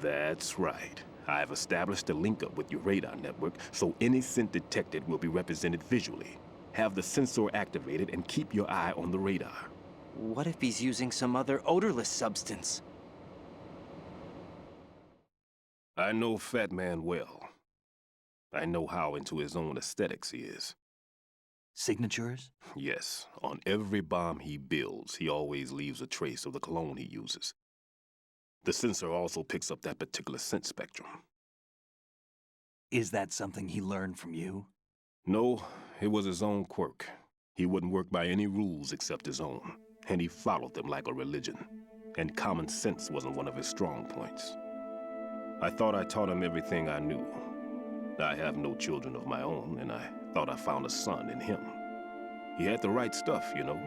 That's right. I've established a link-up with your radar network, so any scent detected will be represented visually. Have the sensor activated and keep your eye on the radar. What if he's using some other odorless substance? I know Fat Man well. I know how into his own aesthetics he is. Signatures? Yes, on every bomb he builds, he always leaves a trace of the cologne he uses. The sensor also picks up that particular scent spectrum. Is that something he learned from you? No, it was his own quirk. He wouldn't work by any rules except his own, and he followed them like a religion. And common sense wasn't one of his strong points. I thought I taught him everything I knew. I have no children of my own, and I thought I found a son in him. He had the right stuff, you know.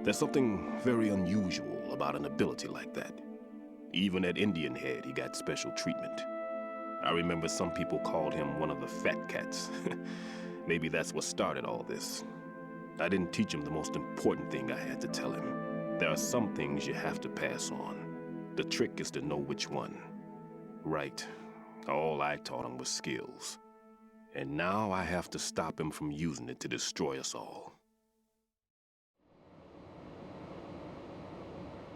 There's something very unusual about an ability like that. Even at Indian Head, he got special treatment. I remember some people called him one of the fat cats. Maybe that's what started all this. I didn't teach him the most important thing I had to tell him. There are some things you have to pass on. The trick is to know which one. Right. All I taught him was skills. And now I have to stop him from using it to destroy us all.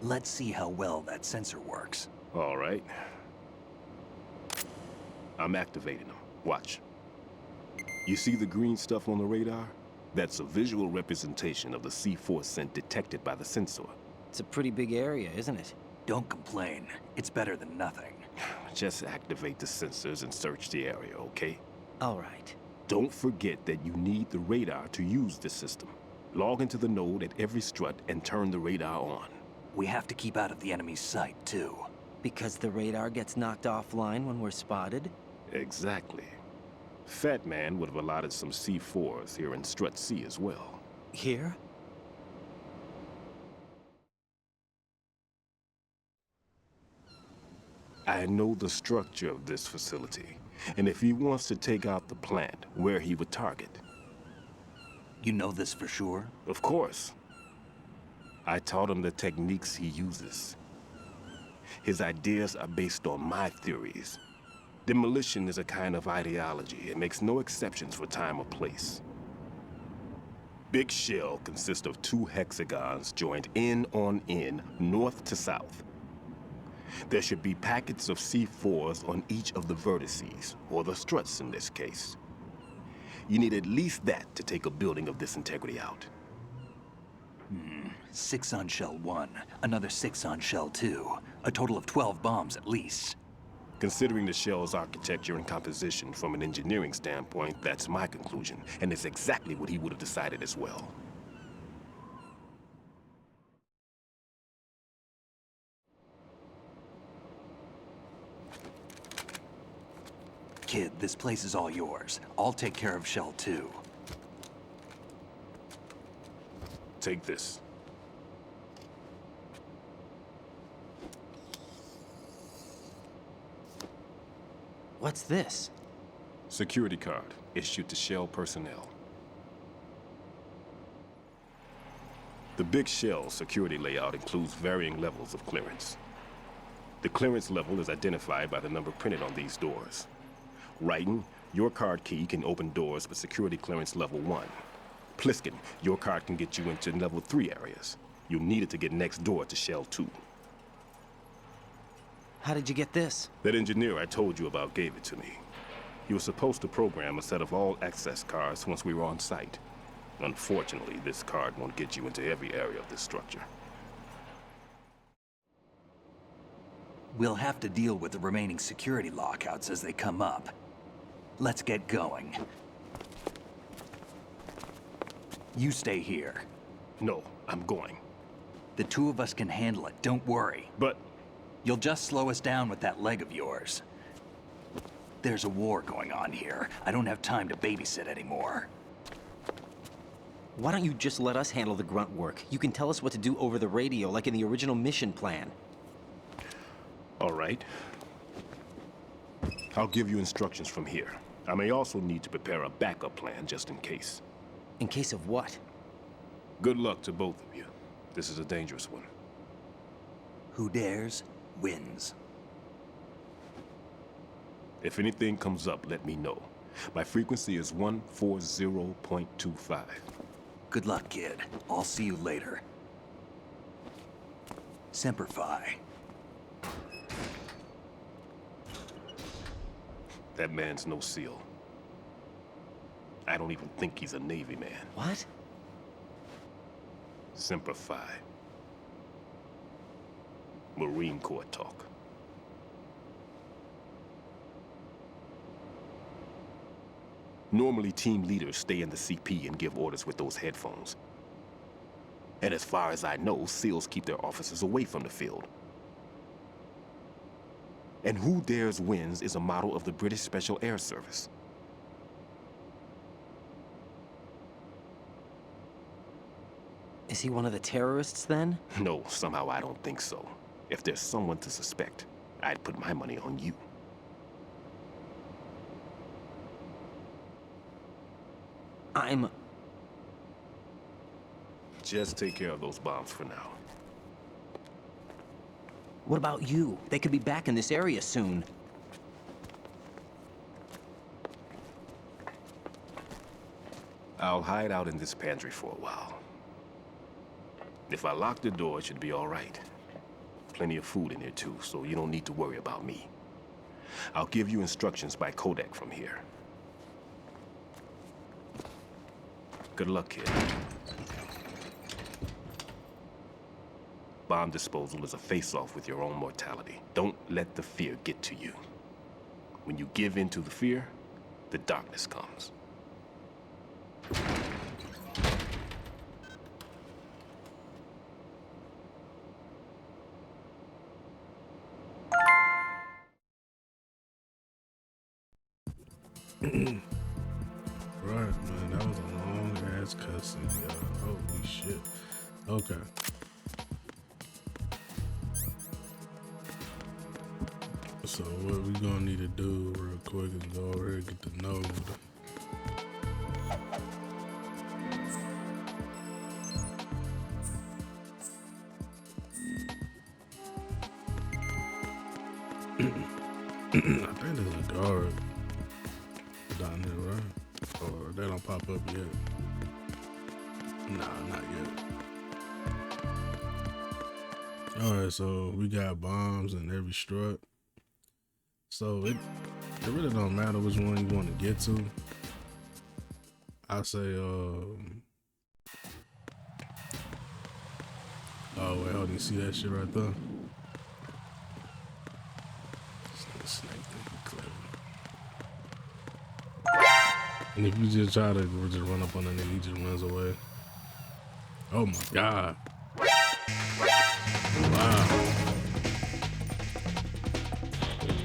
Let's see how well that sensor works. All right. I'm activating them. Watch. You see the green stuff on the radar? That's a visual representation of the C4 scent detected by the sensor. It's a pretty big area, isn't it? Don't complain. It's better than nothing. Just activate the sensors and search the area, okay? All right. Don't forget that you need the radar to use this system. Log into the node at every strut and turn the radar on. We have to keep out of the enemy's sight, too. Because the radar gets knocked offline when we're spotted? Exactly. Fat Man would have allotted some C4s here in Strut C as well. Here? I know the structure of this facility, and if he wants to take out the plant, where he would target. You know this for sure? Of course. I taught him the techniques he uses. His ideas are based on my theories. Demolition is a kind of ideology. It makes no exceptions for time or place. Big Shell consists of 2 hexagons joined end on end, north to south. There should be packets of C4s on each of the vertices, or the struts in this case. You need at least that to take a building of this integrity out. 6 on Shell 1, another 6 on Shell 2. A total of 12 bombs at least. Considering the shell's architecture and composition from an engineering standpoint, that's my conclusion, and it's exactly what he would have decided as well. Kid, this place is all yours. I'll take care of Shell 2. Take this. What's this? Security card, issued to Shell personnel. The Big Shell security layout includes varying levels of clearance. The clearance level is identified by the number printed on these doors. Raiden, your card key can open doors with security clearance level 1. Pliskin, your card can get you into level 3 areas. You'll need it to get next door to Shell 2. How did you get this? That engineer I told you about gave it to me. He was supposed to program a set of all access cards once we were on site. Unfortunately, this card won't get you into every area of this structure. We'll have to deal with the remaining security lockouts as they come up. Let's get going. You stay here. No, I'm going. The 2 of us can handle it, don't worry. But... You'll just slow us down with that leg of yours. There's a war going on here. I don't have time to babysit anymore. Why don't you just let us handle the grunt work? You can tell us what to do over the radio, like in the original mission plan. All right. I'll give you instructions from here. I may also need to prepare a backup plan just in case. In case of what? Good luck to both of you. This is a dangerous one. Who dares, wins. If anything comes up, let me know. My frequency is 140.25. Good luck, kid. I'll see you later. Semper Fi. That man's no SEAL. I don't even think he's a Navy man. What? Simplify. Marine Corps talk. Normally, team leaders stay in the CP and give orders with those headphones. And as far as I know, SEALs keep their officers away from the field. And Who Dares Wins is a model of the British Special Air Service. Is he one of the terrorists then? No, somehow I don't think so. If there's someone to suspect, I'd put my money on you. Just take care of those bombs for now. What about you? They could be back in this area soon. I'll hide out in this pantry for a while. If I lock the door, it should be all right. Plenty of food in here too, so you don't need to worry about me. I'll give you instructions by codec from here. Good luck, kid. Bomb disposal is a face-off with your own mortality. Don't let the fear get to you. When you give in to the fear, the darkness comes. Right, man, that was a long-ass cutscene, yo. Holy shit. Okay. So what we gonna need to do real quick is go over here and get the node. I think there's a guard down there, right? Or they don't pop up yet. Nah, not yet. Alright, so we got bombs in every strut. So it really don't matter which one you want to get to. I say, oh wait, hold on, you see that shit right there? Snake thing, clever. And if you just try to just run up on that nigga, he just runs away. Oh my god. Wow.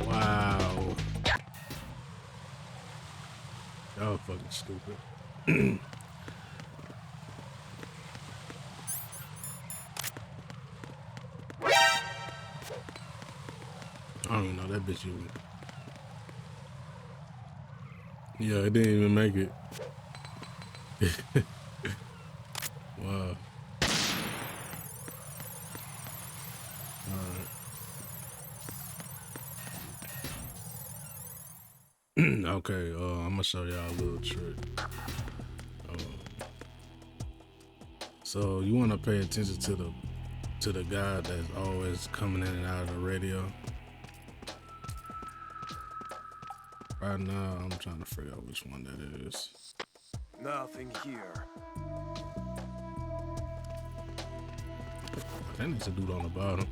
Wow. Y'all fucking stupid. I don't even know that bitch even. Yeah, it didn't even make it. Wow. Okay, I'm gonna show y'all a little trick. So you want to pay attention to the guy that's always coming in and out of the radio. Right now, I'm trying to figure out which one that is. Nothing here. I think it's a dude on the bottom.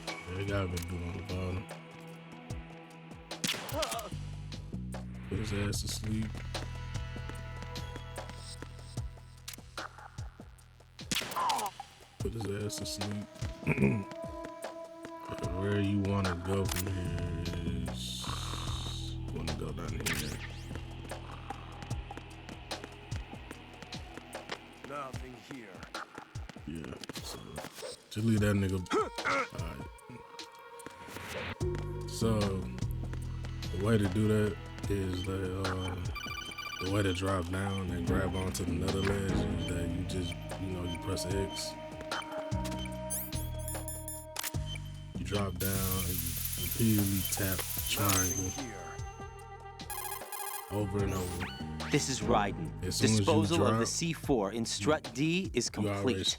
Yeah, it gotta be a dude on the bottom. Put his ass to sleep. Put his ass to sleep. Where you want to go from here is... You want to go down here. Nothing here. Yeah, so just leave that nigga. Alright. So the way to do that is the way to drop down and grab onto another ledge is that you just, you press X. You drop down and you repeatedly tap triangle over and over. This is Raiden. Disposal of the C4 in strut D is complete.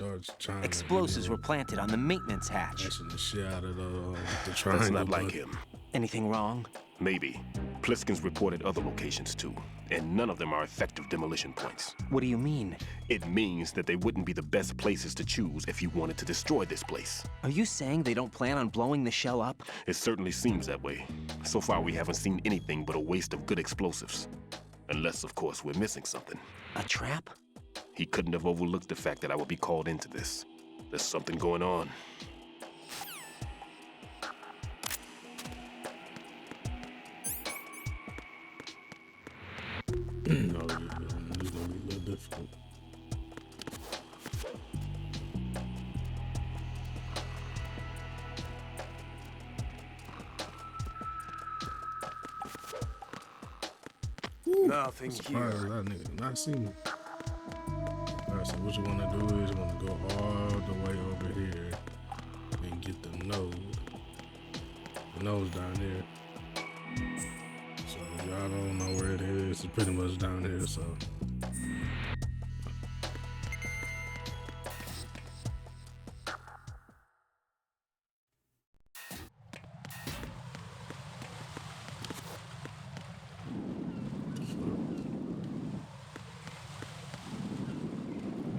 Explosives were planted on the maintenance hatch. Mashing the shit out of the triangle. That's not like him. Anything wrong? Maybe. Pliskin's reported other locations too, and none of them are effective demolition points. What do you mean? It means that they wouldn't be the best places to choose if you wanted to destroy this place. Are you saying they don't plan on blowing the shell up? It certainly seems that way. So far, we haven't seen anything but a waste of good explosives. Unless, of course, we're missing something. A trap? He couldn't have overlooked the fact that I would be called into this. There's something going on. No, it's gonna be a little difficult. Nothing here. That nigga not seen me. Alright, so what you wanna do is you wanna go all the way over here and get the node. The node's down here. So if y'all don't know where it is, it's pretty much down here, so.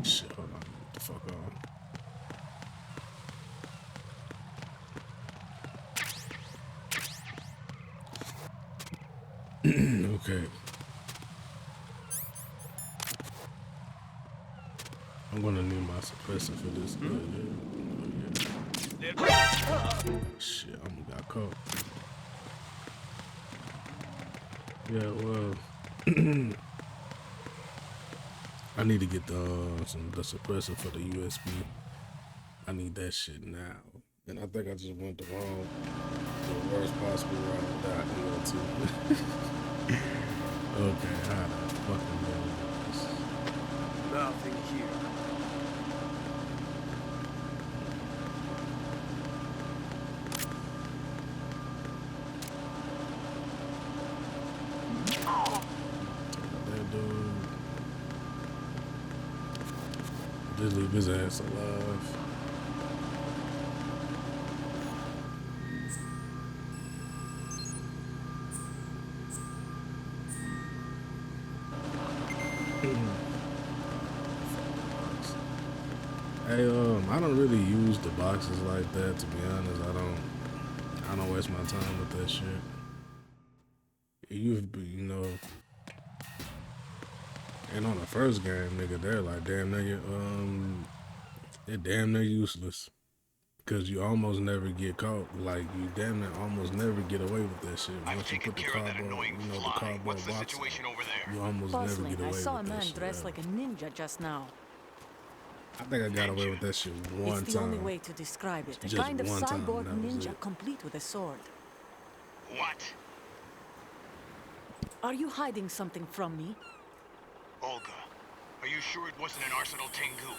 Shit, hold on. Get the fuck on. Okay. I'm gonna need my suppressor for this. Shit, I almost got caught. Yeah, well, I need to get the suppressor for the USB. I need that shit now. And I think I just went the worst possible route that I can go to. Okay, how the fucking hell is this? Nothing here. That dude. Just leave his ass alive. Hey, I don't really use the boxes like that, to be honest. I don't waste my time with that shit. You know, and on the first game, nigga, they're like damn near they're damn near useless. Cause you almost never get caught. Like you damn near almost never get away with that shit. Once you put the cardboard, the cardboard box, you almost never get away with that shit. I saw a man dressed like a ninja just now. I think I got away with that shit one time. It's the only way to describe it. A kind of cyborg ninja complete with a sword. What? Are you hiding something from me? Olga, are you sure it wasn't an Arsenal Tengu?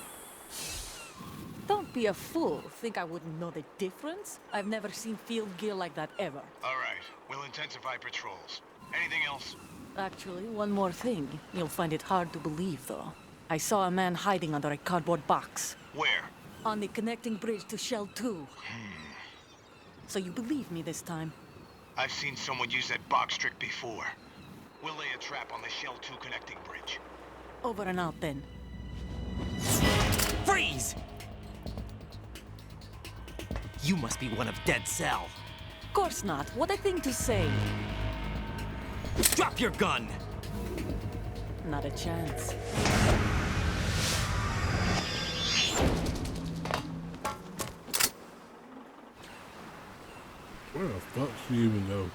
Don't be a fool. Think I wouldn't know the difference? I've never seen field gear like that ever. All right, we'll intensify patrols. Anything else? Actually, one more thing. You'll find it hard to believe, though. I saw a man hiding under a cardboard box. Where? On the connecting bridge to Shell 2. So you believe me this time? I've seen someone use that box trick before. We'll lay a trap on the Shell 2 connecting bridge. Over and out, then. Freeze! You must be one of Dead Cell. Of course not. What a thing to say. Drop your gun! Not a chance. Where the fuck she even go?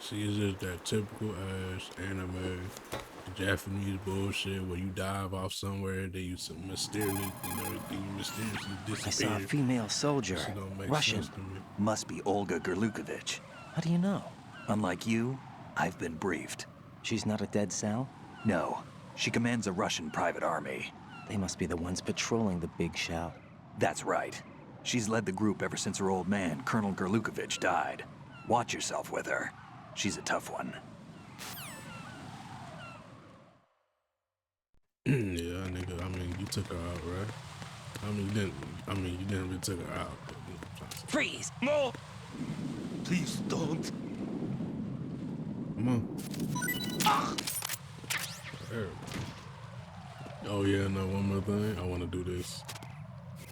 See, it's just that typical ass anime Japanese bullshit where you dive off somewhere and then you mysteriously disappear. I saw a female soldier, Russian. Must be Olga Gurlukovich. How do you know? Unlike you, I've been briefed. She's not a Dead Cell? No. She commands a Russian private army. They must be the ones patrolling the Big Shell. That's right. She's led the group ever since her old man, Colonel Gurlukovich, died. Watch yourself with her. She's a tough one. Yeah, nigga, I mean, you took her out, right? You didn't really take her out, but Freeze! No! Please don't. Come on. There. Oh yeah, no, one more thing. I want to do this.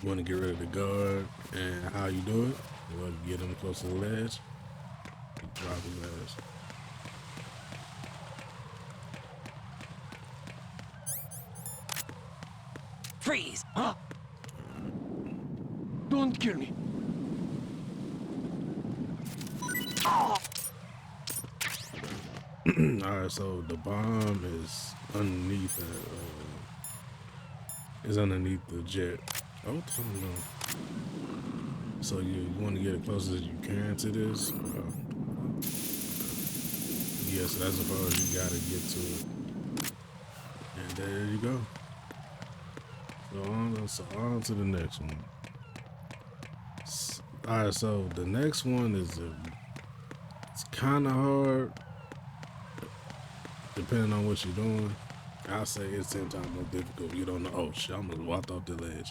You want to get rid of the guard, and how you do it? You want to get him close to the ledge. You drop his ass. Freeze! Huh? Don't kill me. Alright, so the bomb is underneath underneath the jet. Oh, no. So you want to get as close as you can to this. Yes, that's as far as you gotta get to it. And there you go. So on to the next one. Alright, so the next one is it's kind of hard. Depending on what you're doing, I'll say it's 10 times more difficult. You don't know. Oh shit! I'm gonna walk off the ledge.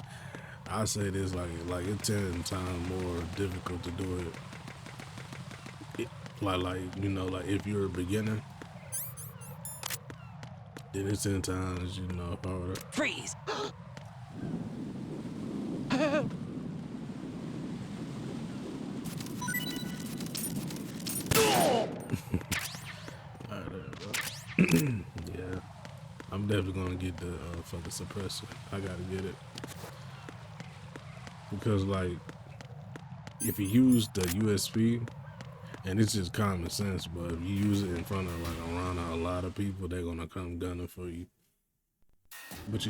I say this like it's 10 times more difficult to do it. Like you know, like if you're a beginner, then it's 10 times harder. Freeze! Yeah, I'm definitely gonna get the fucking suppressor. I gotta get it because, like, if you use the USB, and it's just common sense, but if you use it in front of around a lot of people, they're gonna come gunning for you. But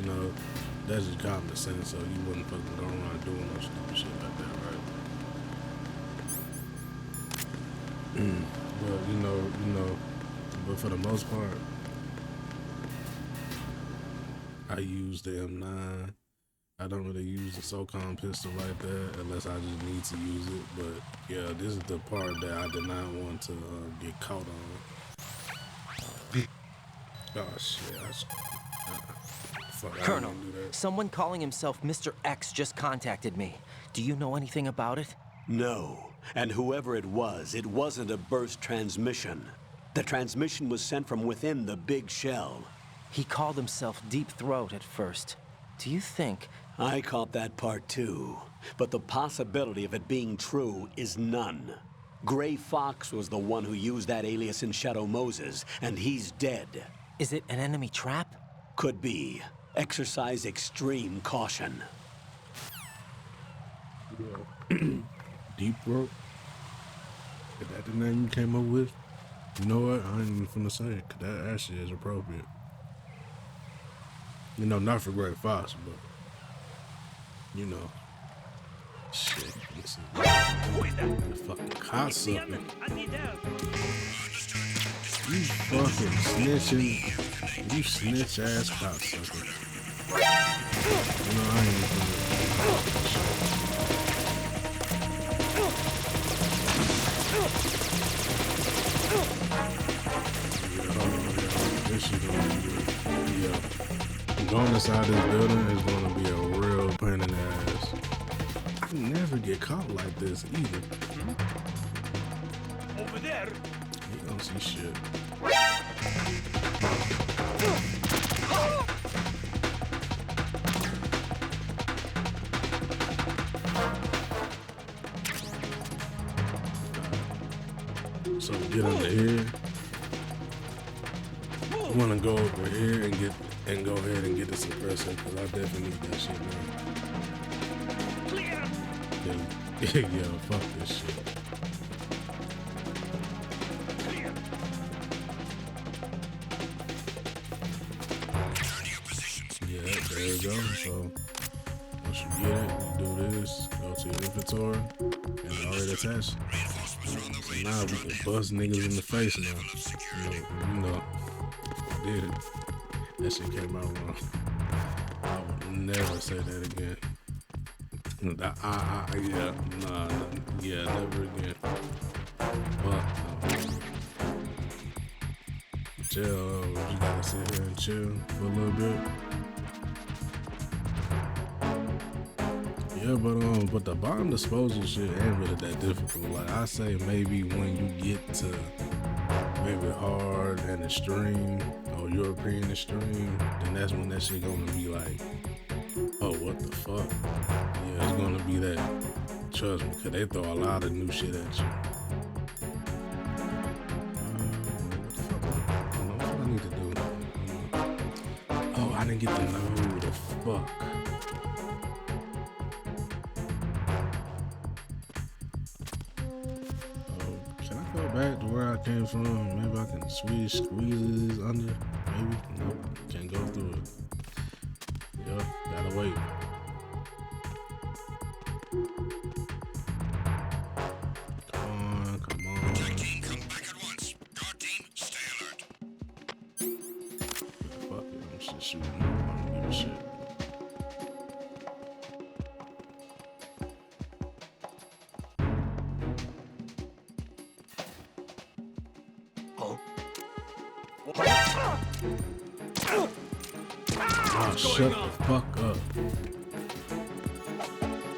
that's just common sense, so you wouldn't fucking go around doing no stupid shit like that, right? But but for the most part, I use the M9. I don't really use the SOCOM pistol like that unless I just need to use it. But yeah, this is the part that I did not want to get caught on. Oh shit! Fuck, Colonel, someone calling himself Mr. X just contacted me. Do you know anything about it? No, and whoever it wasn't a burst transmission. The transmission was sent from within the big shell. He called himself Deep Throat at first. Do you think... I caught that part too, but the possibility of it being true is none. Gray Fox was the one who used that alias in Shadow Moses, and he's dead. Is it an enemy trap? Could be. Exercise extreme caution. Deep Throat? Is that the name you came up with? You know what? I ain't even finna say it, because that actually is appropriate. Not for Gray Fox, but, shit, listen. Fucking cocksucker. You fucking snitching. You snitch ass cocksucker. I ain't even finna. Going inside this building is going to be a real pain in the ass. I never get caught like this either. Over there. You don't see shit. So get under here. I want to go over here and go ahead and get the suppressor, because I definitely need that shit now. Yeah, fuck this shit. Yeah, there you go. So once you get it, you do this, go to your inventory, and it already attached. So now we can bust niggas in the face now. I did it. That shit came out wrong. I would never say that again. Yeah, never again. But chill. You gotta sit here and chill for a little bit. Yep, Yeah, but the bomb disposal shit ain't really that difficult. Like I say, maybe when you get to maybe hard and extreme or European extreme, then that's when that shit gonna be like, oh, what the fuck? Yeah, it's gonna be that. Trust me, cause they throw a lot of new shit at you. What I need to do? Oh, I didn't get to know who the fuck. Back to where I came from. Maybe I can squeeze this under. Maybe. Nope. Can't go through it. Yup. Gotta wait. Come on. Attack team, come back at once. Guard team, stay alert. Fuck it. I'm just shooting. I don't give a shit. Oh, shut the fuck up.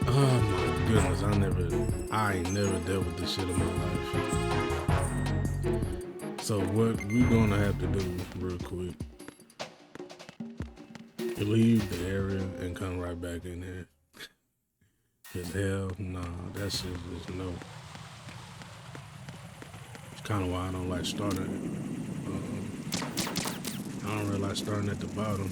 Oh my goodness, I ain't never dealt with this shit in my life. So what we gonna have to do real quick, leave the area and come right back in here. Cause hell, nah, that shit is no. It's kinda why I don't like starting. I don't really like starting at the bottom.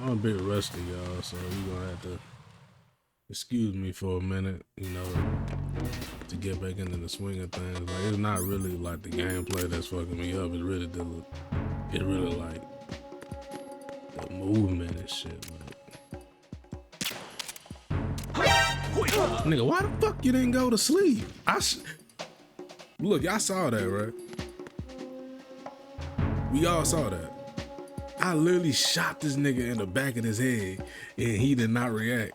I'm a bit rusty, y'all, so you're gonna have to excuse me for a minute, you know, to get back into the swing of things. Like, it's not really like the gameplay that's fucking me up. It's really like the movement and shit. Nigga, why the fuck you didn't go to sleep? Look, y'all saw that, right? We all saw that. I literally shot this nigga in the back of his head and he did not react.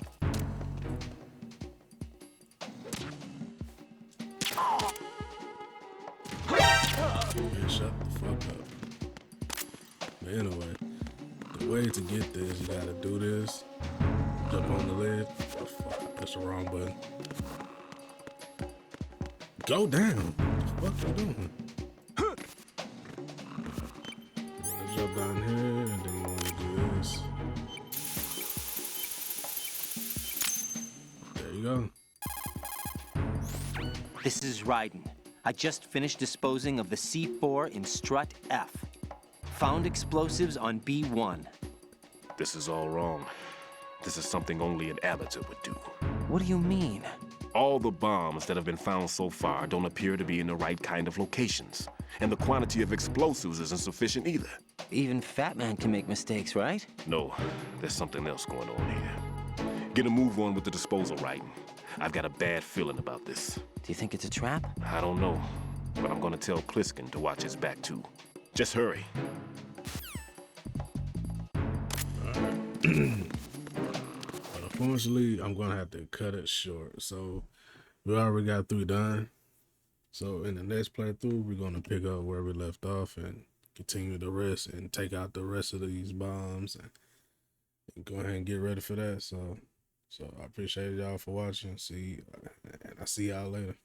Man, shut the fuck up. But anyway, the way to get this, you gotta do this. Jump on the lid. Oh, fuck, that's the wrong button. Go down. What the fuck you doing? Jump down here, and then you want to do this. There you go. This is Raiden. I just finished disposing of the C4 in Strut F. Found explosives on B1. This is all wrong. This is something only an amateur would do. What do you mean? All the bombs that have been found so far don't appear to be in the right kind of locations. And the quantity of explosives isn't sufficient either. Even Fat Man can make mistakes, right? No, there's something else going on here. Get a move on with the disposal, Raiden. I've got a bad feeling about this. Do you think it's a trap? I don't know, but I'm gonna tell Pliskin to watch his back too. Just hurry. Unfortunately, I'm gonna have to cut it short. So we already got 3 done. So in the next playthrough, we're gonna pick up where we left off and continue the rest and take out the rest of these bombs and go ahead and get ready for that. So I appreciate y'all for watching. And I'll see y'all later.